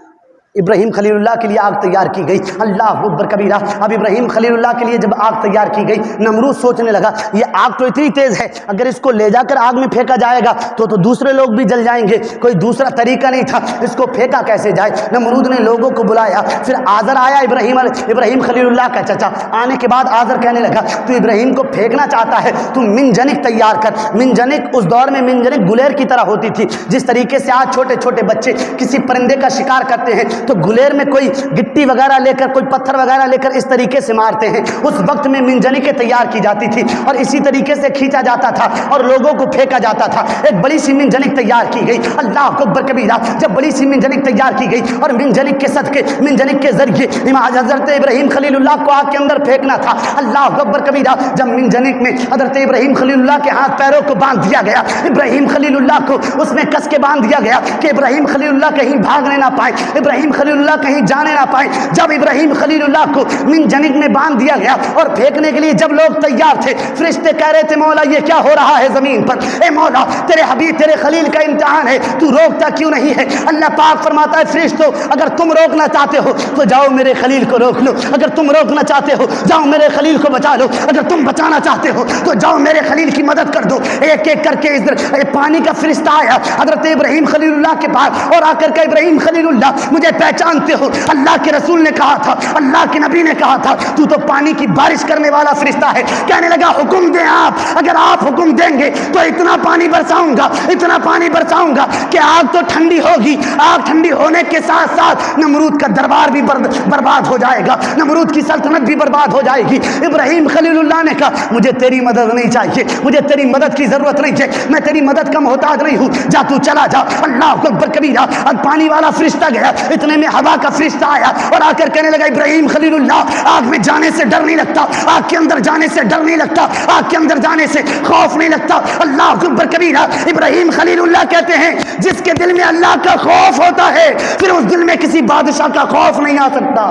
ابراہیم خلیل اللہ کے لیے آگ تیار کی گئی۔ اللہ اکبر کبیرہ۔ اب ابراہیم خلیل اللہ کے لیے جب آگ تیار کی گئی، نمرود سوچنے لگا یہ آگ تو اتنی تیز ہے، اگر اس کو لے جا کر آگ میں پھینکا جائے گا تو دوسرے لوگ بھی جل جائیں گے، کوئی دوسرا طریقہ نہیں تھا، اس کو پھینکا کیسے جائے۔ نمرود نے لوگوں کو بلایا، پھر آزر آیا، ابراہیم خلیل اللہ کا چچا۔ آنے کے بعد آزر کہنے لگا تو ابراہیم کو پھینکنا چاہتا ہے تو منجنک تیار کر۔ منجنک اس دور میں منجنک گلیر کی طرح ہوتی تھی، جس طریقے سے آج چھوٹے چھوٹے بچے کسی پرندے کا شکار کرتے ہیں تو گلیر میں کوئی گٹی وغیرہ لے کر، کوئی پتھر وغیرہ لے کر اس طریقے سے مارتے ہیں، اس وقت میں منجنکیں تیار کی جاتی تھی اور اسی طریقے سے کھینچا جاتا تھا اور لوگوں کو پھینکا جاتا تھا۔ ایک بڑی سی منجنک تیار کی گئی۔ اللہ اکبر کبیرہ۔ جب بڑی سی منجنک تیار کی گئی اور منجنک کے صدقے، منجنک کے ذریعے حضرت ابراہیم خلیل اللہ کو آگ کے اندر پھینکنا تھا۔ اللہ اکبر کبیرہ۔ جب منجنک میں حضرت ابراہیم خلیل اللہ کے ہاتھ پیروں کو باندھ دیا گیا، ابراہیم خلیل اللہ کو اس میں کس کے باندھ دیا گیا کہ ابراہیم خلیل اللہ کہیں بھاگنے نہ پائے، ابراہیم خلیل اللہ کہیں جانے نہ پائے۔ جب ابراہیم خلیل اللہ کو منجنک میں باندھ دیا گیا اور پھینکنے کے لیے جب لوگ تیار تھے، فرشتے کہہ رہے تھے مولا یہ کیا ہو رہا ہے زمین پر، اے مولا تیرے حبیب تیرے خلیل کا امتحان ہے، تو روکتا کیوں نہیں ہے؟ اللہ پاک فرماتا ہے فرشتوں اگر تم روکنا چاہتے ہو تو جاؤ میرے خلیل کو روک لو، اگر تم روکنا چاہتے ہو جاؤ میرے خلیل کو بچا لو، اگر تم بچانا چاہتے ہو تو جاؤ میرے خلیل کی مدد کر دو۔ ایک ایک کر کے ادھر پانی کا فرشتہ آیا حضرت ابراہیم خلیل اللہ کے پاس اور آ کر کے ابراہیم خلیل اللہ مجھے پہچانتے ہو؟ اللہ کے رسول نے کہا تھا، اللہ کے نبی نے کہا تھا تو پانی کی بارش کرنے والا فرشتہ ہے۔ کہنے لگا حکم دیں آپ، اگر آپ حکم دیں گے تو اتنا پانی برساؤں گا، اتنا پانی برساؤں گا کہ آگ تو ٹھنڈی ہوگی، آگ ٹھنڈی ہونے کے ساتھ ساتھ نمرود کا دربار بھی برباد ہو جائے گا، نمرود کی سلطنت بھی برباد ہو جائے گی۔ ابراہیم خلیل اللہ نے کہا مجھے تیری مدد نہیں چاہیے، مجھے تیری مدد کی ضرورت نہیں ہے، میں تیری مدد کا محتاج نہیں ہوں، جا تو چلا جا۔ اللہ اکبر کبیرہ۔ اب پانی والا فرشتہ گیا، اتنے میں ہوا کا فرشتہ آیا اور آ کر کہنے لگا ابراہیم خلیل اللہ آگ میں جانے سے ڈر نہیں لگتا, آگ کے اندر جانے سے ڈر نہیں لگتا, آگ کے اندر جانے سے خوف نہیں لگتا. اللہ اکبر کبیرہ. ابراہیم خلیل اللہ کہتے ہیں جس کے دل میں اللہ کا خوف ہوتا ہے پھر اس دل میں کسی بادشاہ کا خوف نہیں آ سکتا.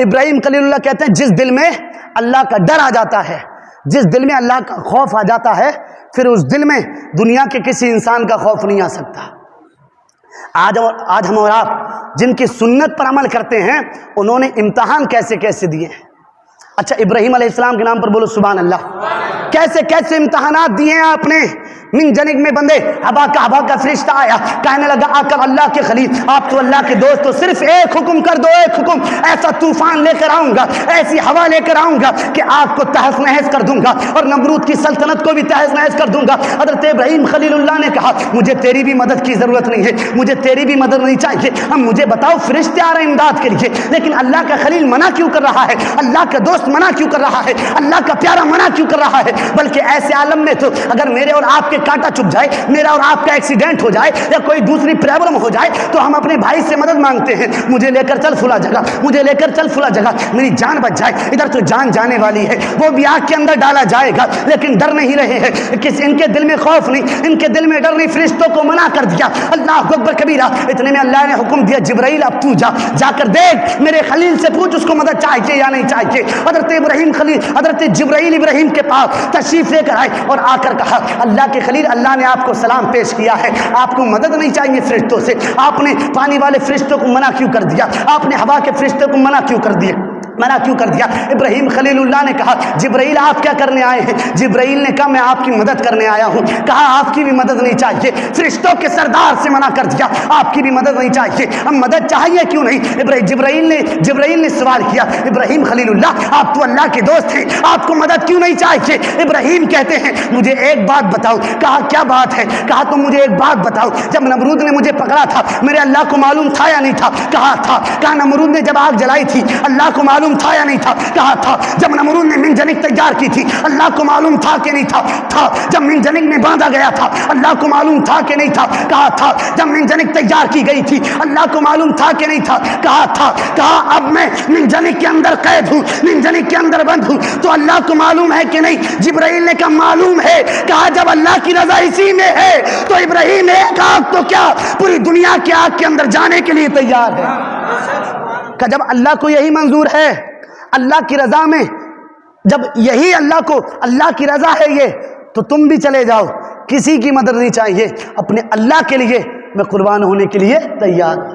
ابراہیم خلیل اللہ کہتے ہیں جس دل میں اللہ کا ڈر آ جاتا ہے, جس دل میں اللہ کا خوف آ جاتا ہے پھر اس دل میں دنیا کے کسی انسان کا خوف نہیں آ سکتا. آج ہم اور آپ جن کی سنت پر عمل کرتے ہیں انہوں نے امتحان کیسے کیسے دیے ہیں. اچھا ابراہیم علیہ السلام کے نام پر بولو سبحان اللہ. کیسے کیسے امتحانات دیے ہیں آپ نے. من جنگ میں بندے ہوا کا فرشتہ آیا, کہنے لگا آ کر اللہ کے خلیل آپ تو اللہ کے دوست, تو صرف ایک حکم کر دو, ایک حکم, ایسا طوفان لے کر آؤں گا, ایسی ہوا لے کر آؤں گا کہ آپ کو تہس نہس کر دوں گا اور نمرود کی سلطنت کو بھی تہس نہس کر دوں گا. حضرت ابراہیم خلیل اللہ نے کہا مجھے تیری بھی مدد کی ضرورت نہیں ہے, مجھے تیری بھی مدد نہیں چاہیے. اب مجھے بتاؤ فرشتے آ رہے ہیں امداد کے لیے, لیکن اللہ کا خلیل منع کیوں کر رہا ہے, اللہ کا دوست منع کیوں کر رہا ہے, اللہ کا پیارا منع کیوں کر رہا ہے. بلکہ ایسے عالم میں تو اگر میرے اور آپ کے کانٹا چپ جائے, میرا اور آپ کا ایکسیڈنٹ ہو جائے یا کوئی دوسری پرابلم ہو جائے تو ہم اپنے بھائی سے مدد مانگتے ہیں, مجھے لے کر چل فلاں جگہ, مجھے لے کر چل فلاں جگہ, میری جان بچ جائے. ادھر تو جان جانے والی ہے, وہ بھی آگ کے اندر ڈالا جائے گا, لیکن ڈر نہیں رہے ہیں. ان کے دل میں خوف نہیں, ان کے دل میں ڈر نہیں, فرشتوں کو منع کر دیا. اللہ اکبر کبیرہ. اتنے میں اللہ نے حکم دیا جبرائیل اب تو جا کر دیکھ میرے خلیل سے پوچھ اس کو مدد چاہیے یا نہیں چاہیے. حضرت ابراہیم خلیل, حضرت جبرائیل ابراہیم کے پاس تشریف لے کر آئے اور آ کر کہا اللہ کے خلیل اللہ نے آپ کو سلام پیش کیا ہے, آپ کو مدد نہیں چاہیے فرشتوں سے, آپ نے پانی والے فرشتوں کو منع کیوں کر دیا, آپ نے ہوا کے فرشتوں کو منع کیوں کر دیا. ابراہیم خلیل اللہ نے کہا جبرائیل آپ کیا کرنے آئے ہیں. جبرائیل نے کہا میں آپ کی مدد کرنے آیا ہوں. کہا آپ کی بھی مدد نہیں چاہیے, فرشتوں کے سردار سے منع کر دیا, آپ کی بھی مدد نہیں چاہیے. اب مدد چاہیے کیوں نہیں. جبرائیل نے سوال کیا ابراہیم خلیل اللہ آپ تو اللہ کے دوست ہیں, آپ کو مدد کیوں نہیں چاہیے. ابراہیم کہتے ہیں مجھے ایک بات بتاؤ. کہا کیا بات ہے. کہا تو مجھے ایک بات بتاؤ, جب نمرود نے مجھے پکڑا تھا میرے اللہ کو معلوم تھا یا نہیں تھا. کہا تھا. کہا نمرود نے جب آگ جلائی تھی اللہ کو معلوم تھا یا نہیں تھا. کہا تھا. جب نمرود نے منجنیق تیار کی تھی اللہ کو معلوم تھا کہ نہیں تھا. جب منجنیق میں باندھا گیا تھا اللہ کو معلوم تھا کہ نہیں تھا. کہا تھا. جب منجنیق تیار کی گئی تھی اللہ کو معلوم تھا کہ نہیں تھا. کہا تھا. کہا اب میں منجنیق کے اندر قید ہوں, منجنیق کے اندر بند ہوں, تو اللہ کو معلوم ہے کہ نہیں. جبرائیل نے کہا معلوم ہے. کہا جب اللہ کی رضا اسی میں ہے تو ابراہیم ایک آگ تو کیا پوری دنیا کی آگ کے اندر جانے کے لیے تیار ہے. کہ جب اللہ کو یہی منظور ہے, اللہ کی رضا میں جب یہی اللہ کی رضا ہے یہ, تو تم بھی چلے جاؤ, کسی کی مدد نہیں چاہیے, اپنے اللہ کے لیے میں قربان ہونے کے لیے تیار.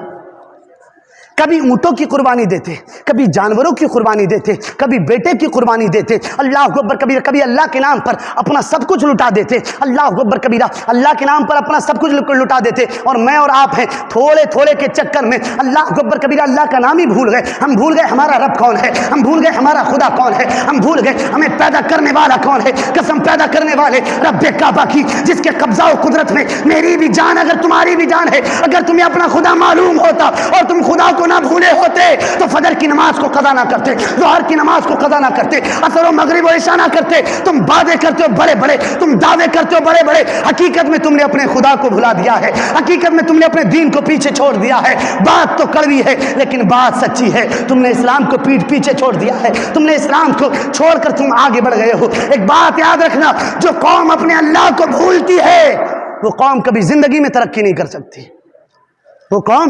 کبھی اونٹوں کی قربانی دیتے, کبھی جانوروں کی قربانی دیتے, کبھی بیٹے کی قربانی دیتے. اللہ اکبر کبیرہ. کبھی اللہ کے نام پر اپنا سب کچھ لٹا دیتے. اللہ اکبر کبیرہ. اللہ کے نام پر اپنا سب کچھ لٹا دیتے. اور میں اور آپ ہیں تھوڑے تھوڑے کے چکر میں اللہ اکبر کبیرہ اللہ کا نام ہی بھول گئے. ہم بھول گئے ہمارا رب کون ہے, ہم بھول گئے ہمارا خدا کون ہے, ہم بھول گئے ہمیں پیدا کرنے والا کون ہے. قسم پیدا کرنے والے رب کعبہ کی جس کے قبضہ و قدرت میں میری بھی جان اگر تمہاری بھی جان ہے. اگر تمہیں اپنا خدا معلوم ہوتا اور تم خدا کو نہ بھولے ہوتے تو فجر کی نماز کو قضا نہ کرتے, ظہر کی نماز کو قضا نہ کرتے, عصر و مغرب و عشاء نہ کرتے. تم وعدے کرتے ہو بڑے بڑے, تم دعوے کرتے ہو بڑے بڑے, حقیقت میں تم نے اپنے خدا کو بھلا دیا ہے, حقیقت میں تم نے اپنے دین کو پیچھے چھوڑ دیا ہے. بات تو کڑوی ہے لیکن بات سچی ہے. تم نے اسلام کو پیچھے چھوڑ دیا ہے, تم نے اسلام کو چھوڑ کر تم آگے بڑھ گئے ہو. ایک بات یاد رکھنا, جو قوم اپنے اللہ کو بھولتی ہے وہ قوم کبھی زندگی میں ترقی نہیں کر سکتی. وہ قوم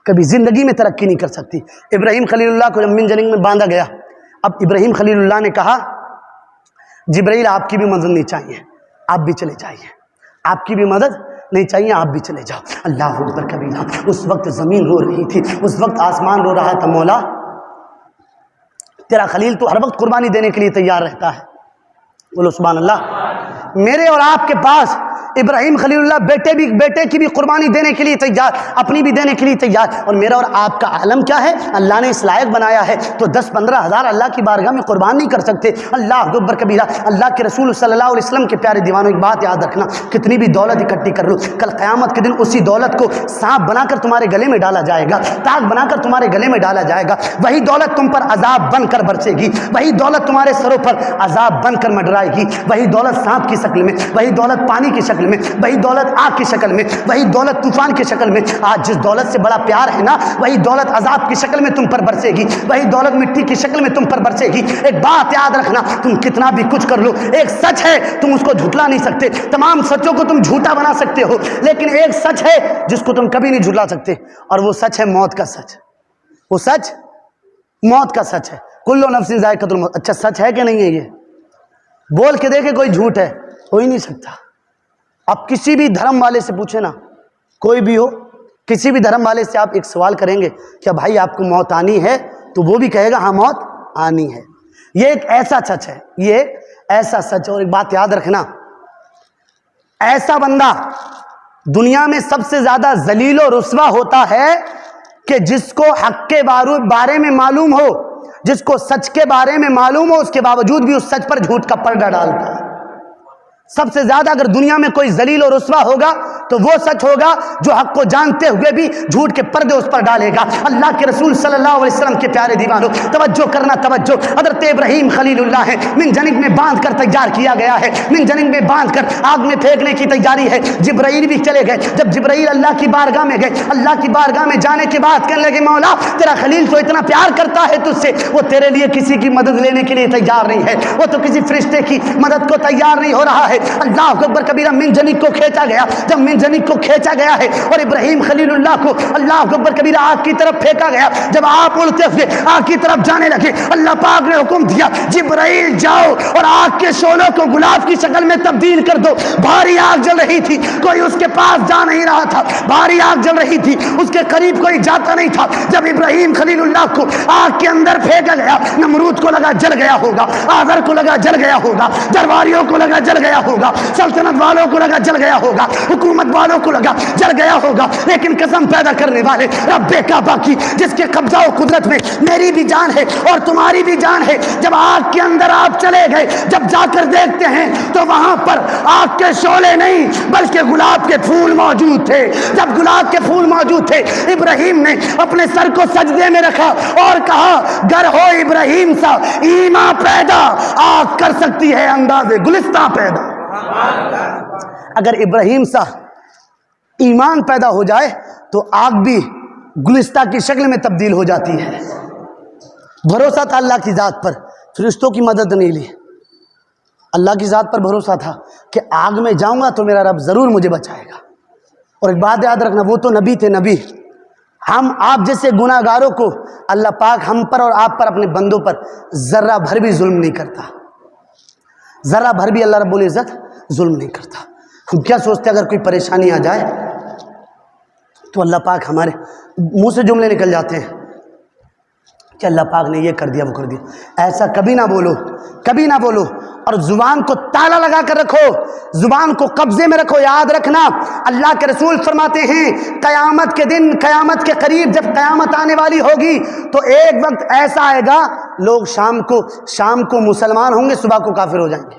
کبھی زندگی میں ترقی نہیں کر سکتی. ابراہیم خلیل اللہ کو جب منجنیق میں باندھا گیا, اب ابراہیم خلیل اللہ نے کہا جبرائیل آپ کی بھی مدد نہیں چاہیے, آپ بھی چلے جائیے, آپ کی بھی مدد نہیں چاہیے, آپ بھی چلے جاؤ. اللہ اکبر کبیرہ. اس وقت زمین رو رہی تھی, اس وقت آسمان رو رہا تھا, مولا تیرا خلیل تو ہر وقت قربانی دینے کے لیے تیار رہتا ہے. بولو سبحان اللہ. میرے اور آپ کے پاس ابراہیم خلیل اللہ بیٹے کی بھی قربانی دینے کے لیے تیار, اپنی بھی دینے کے لیے تیار. اور میرا اور آپ کا عالم کیا ہے, اللہ نے اس لائق بنایا ہے تو 10-15 ہزار اللہ کی بارگاہ میں قربان نہیں کر سکتے. اللہ اکبر کبیرہ. اللہ کے رسول صلی اللہ علیہ وسلم کے پیارے دیوانوں, ایک بات یاد رکھنا, کتنی بھی دولت اکٹھی کر لو, کل قیامت کے دن اسی دولت کو سانپ بنا کر تمہارے گلے میں ڈالا جائے گا, تاگ بنا کر تمہارے گلے میں ڈالا جائے گا. وہی دولت تم پر عذاب بن کر برسے گی, وہی دولت تمہارے سروں پر عذاب بن کر منڈرائے گی, وہی دولت سانپ کی شکل میں, وہی دولت پانی کی شکل میں، وہی دولت آگ کی شکل میں، وہی دولت طوفان کی شکل میں۔ آج جس دولت سے بڑا پیار ہے نا، وہی دولت عذاب کی شکل میں تم پر برسے گی، وہی دولت مٹی کی شکل میں تم پر برسے گی۔ ایک بات یاد رکھنا، تم کتنا بھی کچھ کر لو، ایک سچ ہے تم اس کو جھٹلا نہیں سکتے۔ تمام سچوں کو تم جھوٹا بنا سکتے ہو، لیکن ایک سچ ہے جس کو تم کبھی نہیں جھٹلا سکتے، اور وہ سچ ہے موت کا سچ۔ وہ سچ موت کا سچ ہے۔ کلو نفس ذائقۃ الموت۔ اچھا سچ ہے کہ نہیں ہے؟ یہ بول کے دیکھے کوئی جھوٹ ہے؟ ہو ہی نہیں سکتا۔ آپ کسی بھی دھرم والے سے پوچھیں نا، کوئی بھی ہو، کسی بھی دھرم والے سے آپ ایک سوال کریں گے کہ بھائی آپ کو موت آنی ہے، تو وہ بھی کہے گا ہاں موت آنی ہے۔ یہ ایک ایسا سچ ہے، یہ ایسا سچ ہے۔ اور ایک بات یاد رکھنا، ایسا بندہ دنیا میں سب سے زیادہ ذلیل و رسوا ہوتا ہے کہ جس کو حق کے بارے میں معلوم ہو، جس کو سچ کے بارے میں معلوم ہو، اس کے باوجود بھی اس سچ پر جھوٹ کا پردہ ڈالتا ہے۔ سب سے زیادہ اگر دنیا میں کوئی ذلیل و رسوا ہوگا تو وہ سچ ہوگا جو حق کو جانتے ہوئے بھی جھوٹ کے پردے اس پر ڈالے گا۔ اللہ کے رسول صلی اللہ علیہ وسلم کے پیارے دیوانوں، توجہ کرنا توجہ۔ حضرت ابراہیم خلیل اللہ ہے، من جنب میں باندھ کر تیار کیا گیا ہے، من جنب میں باندھ کر آگ میں پھینکنے کی تیاری ہے۔ جبرائیل بھی چلے گئے۔ جب جبرائیل اللہ کی بارگاہ میں گئے، اللہ کی بارگاہ میں جانے کے بعد کہنے لگے مولا تیرا خلیل تو اتنا پیار کرتا ہے تجھ سے، وہ تیرے لیے کسی کی مدد لینے کے لیے تیار نہیں ہے، وہ تو کسی فرشتے کی مدد کو تیار نہیں ہو رہا ہے۔ اللہ اکبر کبیرہ، من جنب کو کھینچا گیا۔ جب من جنب کو کھینچا گیا ہے اور ابراہیم خلیل اللہ کو اللہ اکبر کبیرہ آگ کی طرف پھینکا گیا، جب آپ اڑتے ہوئے آگ کی طرف جانے لگے، اللہ پاک نے حکم دیا جبرائیل جاؤ اور آگ کے شعلوں کو گلاب کی شکل میں تبدیل کر دو۔ بھاری آگ جل رہی تھی، کوئی اس کے پاس جا نہیں رہا تھا، بھاری آگ جل رہی تھی، اس کے قریب کوئی جاتا نہیں تھا۔ جب ابراہیم خلیل اللہ کو آگ کے اندر پھینکا گیا، نمرود کو لگا جل گیا ہوگا، آذر کو لگا جل گیا ہوگا، درباریوں کو لگا جل گیا ہوگا، سلطنت والوں کو لگا جل گیا ہوگا، حکومت والوں کو لگا جل گیا ہوگا، لیکن قسم پیدا کرنے والے رب کعبہ کی جس کے قبضہ و قدرت میں میری بھی جان ہے اور تمہاری بھی جان ہے، جب آگ کے اندر آپ چلے گئے، جب جا کر دیکھتے ہیں تو وہاں پر آگ کے شعلے نہیں بلکہ گلاب کے پھول موجود تھے۔ جب گلاب کے پھول موجود تھے، ابراہیم نے اپنے سر کو سجدے میں رکھا اور کہا گر ہو ابراہیم سا ایمان پیدا، آگ کر سکتی ہے انداز گلستہ پیدا۔ اگر ابراہیم سا ایمان پیدا ہو جائے تو آگ بھی گلستہ کی شکل میں تبدیل ہو جاتی ہے۔ بھروسہ تھا اللہ کی ذات پر، فرشتوں کی مدد نہیں لی، اللہ کی ذات پر بھروسہ تھا کہ آگ میں جاؤں گا تو میرا رب ضرور مجھے بچائے گا۔ اور ایک بات یاد رکھنا، وہ تو نبی تھے، نبی۔ ہم آپ جیسے گناہ گاروں کو اللہ پاک ہم پر اور آپ پر، اپنے بندوں پر ذرہ بھر بھی ظلم نہیں کرتا، ذرہ بھر بھی اللہ رب العزت ظلم نہیں کرتا۔ ہم کیا سوچتے اگر کوئی پریشانی آ جائے تو اللہ پاک ہمارے منہ سے جملے نکل جاتے ہیں کہ اللہ پاک نے یہ کر دیا وہ کر دیا۔ ایسا کبھی نہ بولو، کبھی نہ بولو، اور زبان کو تالا لگا کر رکھو، زبان کو قبضے میں رکھو۔ یاد رکھنا اللہ کے رسول فرماتے ہیں قیامت کے دن، قیامت کے قریب جب قیامت آنے والی ہوگی تو ایک وقت ایسا آئے گا، لوگ شام کو مسلمان ہوں گے، صبح کو کافر ہو جائیں گے،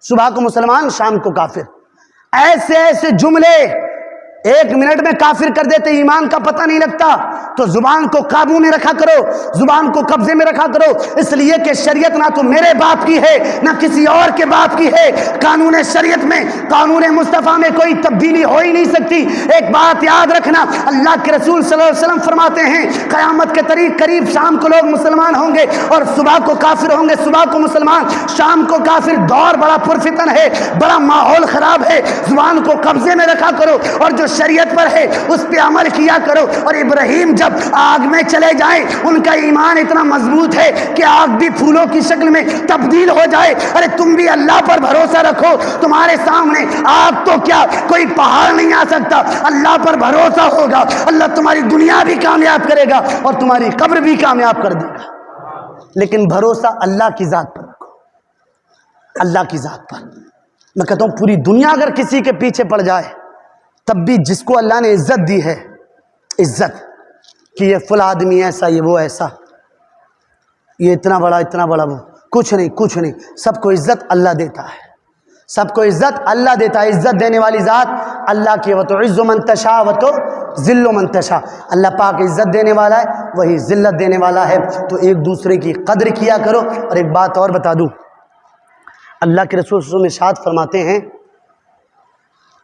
صبح کو مسلمان شام کو کافر۔ ایسے ایسے جملے ایک منٹ میں کافر کر دیتے، ایمان کا پتہ نہیں لگتا۔ تو زبان کو قابو میں رکھا کرو، زبان کو قبضے میں رکھا کرو، اس لیے کہ شریعت نہ تو میرے باپ کی ہے نہ کسی اور کے باپ کی ہے۔ قانون شریعت میں، قانون مصطفیٰ میں کوئی تبدیلی ہو ہی نہیں سکتی۔ ایک بات یاد رکھنا، اللہ کے رسول صلی اللہ علیہ وسلم فرماتے ہیں قیامت کے قریب شام کو لوگ مسلمان ہوں گے اور صبح کو کافر ہوں گے، صبح کو مسلمان شام کو کافر۔ دور بڑا پرفتن ہے، بڑا ماحول خراب ہے، زبان کو قبضے میں رکھا کرو اور جو شریعت پر ہے اس پہ عمل کیا کرو۔ اور ابراہیم جب آگ میں چلے جائیں، ان کا ایمان اتنا مضبوط ہے کہ آگ بھی پھولوں کی شکل میں تبدیل ہو جائے۔ ارے تم بھی اللہ پر بھروسہ رکھو، تمہارے سامنے آگ تو کیا کوئی پہاڑ نہیں آ سکتا، اللہ پر بھروسہ ہوگا، اللہ تمہاری دنیا بھی کامیاب کرے گا اور تمہاری قبر بھی کامیاب کر دے گا۔ لیکن بھروسہ اللہ کی ذات پر رکھو، اللہ کی ذات پر۔ میں کہتا ہوں پوری دنیا اگر کسی کے پیچھے پڑ جائے تب بھی جس کو اللہ نے عزت دی ہے، عزت کہ یہ فلاں آدمی ایسا، یہ وہ ایسا، یہ اتنا بڑا وہ، کچھ نہیں، سب کو عزت اللہ دیتا ہے، سب کو عزت اللہ دیتا ہے۔ عزت دینے والی ذات اللہ کی، وَتُعِزُّ مَن تَشَاءُ وَتُذِلُّ مَن تَشَاءُ۔ اللہ پاک عزت دینے والا ہے، وہی ذلت دینے والا ہے۔ تو ایک دوسرے کی قدر کیا کرو۔ اور ایک بات اور بتا دوں، اللہ کے رسول صلی اللہ علیہ وسلم ارشاد فرماتے ہیں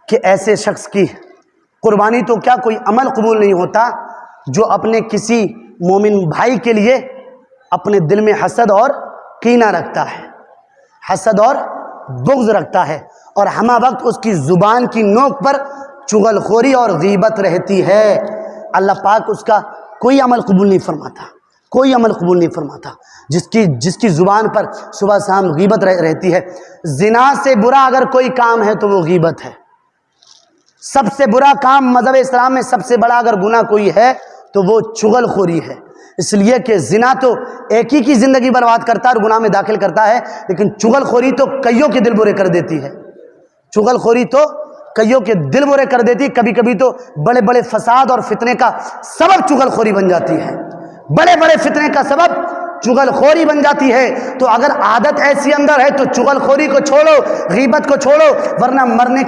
کہ ایسے شخص کی قربانی تو کیا کوئی عمل قبول نہیں ہوتا جو اپنے کسی مومن بھائی کے لیے اپنے دل میں حسد اور کینہ رکھتا ہے، حسد اور بغض رکھتا ہے، اور ہمہ وقت اس کی زبان کی نوک پر چغل خوری اور غیبت رہتی ہے، اللہ پاک اس کا کوئی عمل قبول نہیں فرماتا، کوئی عمل قبول نہیں فرماتا۔ جس کی زبان پر صبح شام غیبت رہتی ہے۔ زنا سے برا اگر کوئی کام ہے تو وہ غیبت ہے۔ سب سے برا کام مذہب اسلام میں سب سے بڑا اگر گناہ کوئی ہے تو وہ چغل خوری ہے، اس لیے کہ زنا تو ایک ہی کی زندگی برباد کرتا ہے اور گناہ میں داخل کرتا ہے، لیکن چغل خوری تو کئیوں کے دل برے کر دیتی ہے، چغل خوری تو کئیوں کے دل برے کر دیتی ہے، کبھی کبھی تو بڑے بڑے فساد اور فتنے کا سبب چغل خوری بن جاتی ہے، بڑے بڑے فتنے کا سبب چغل خوری بن جاتی ہے۔ تو اگر عادت ایسی اندر ہے تو چغل خوری کو چھوڑو، غیبت کو چھوڑو، ورنہ مرنے کے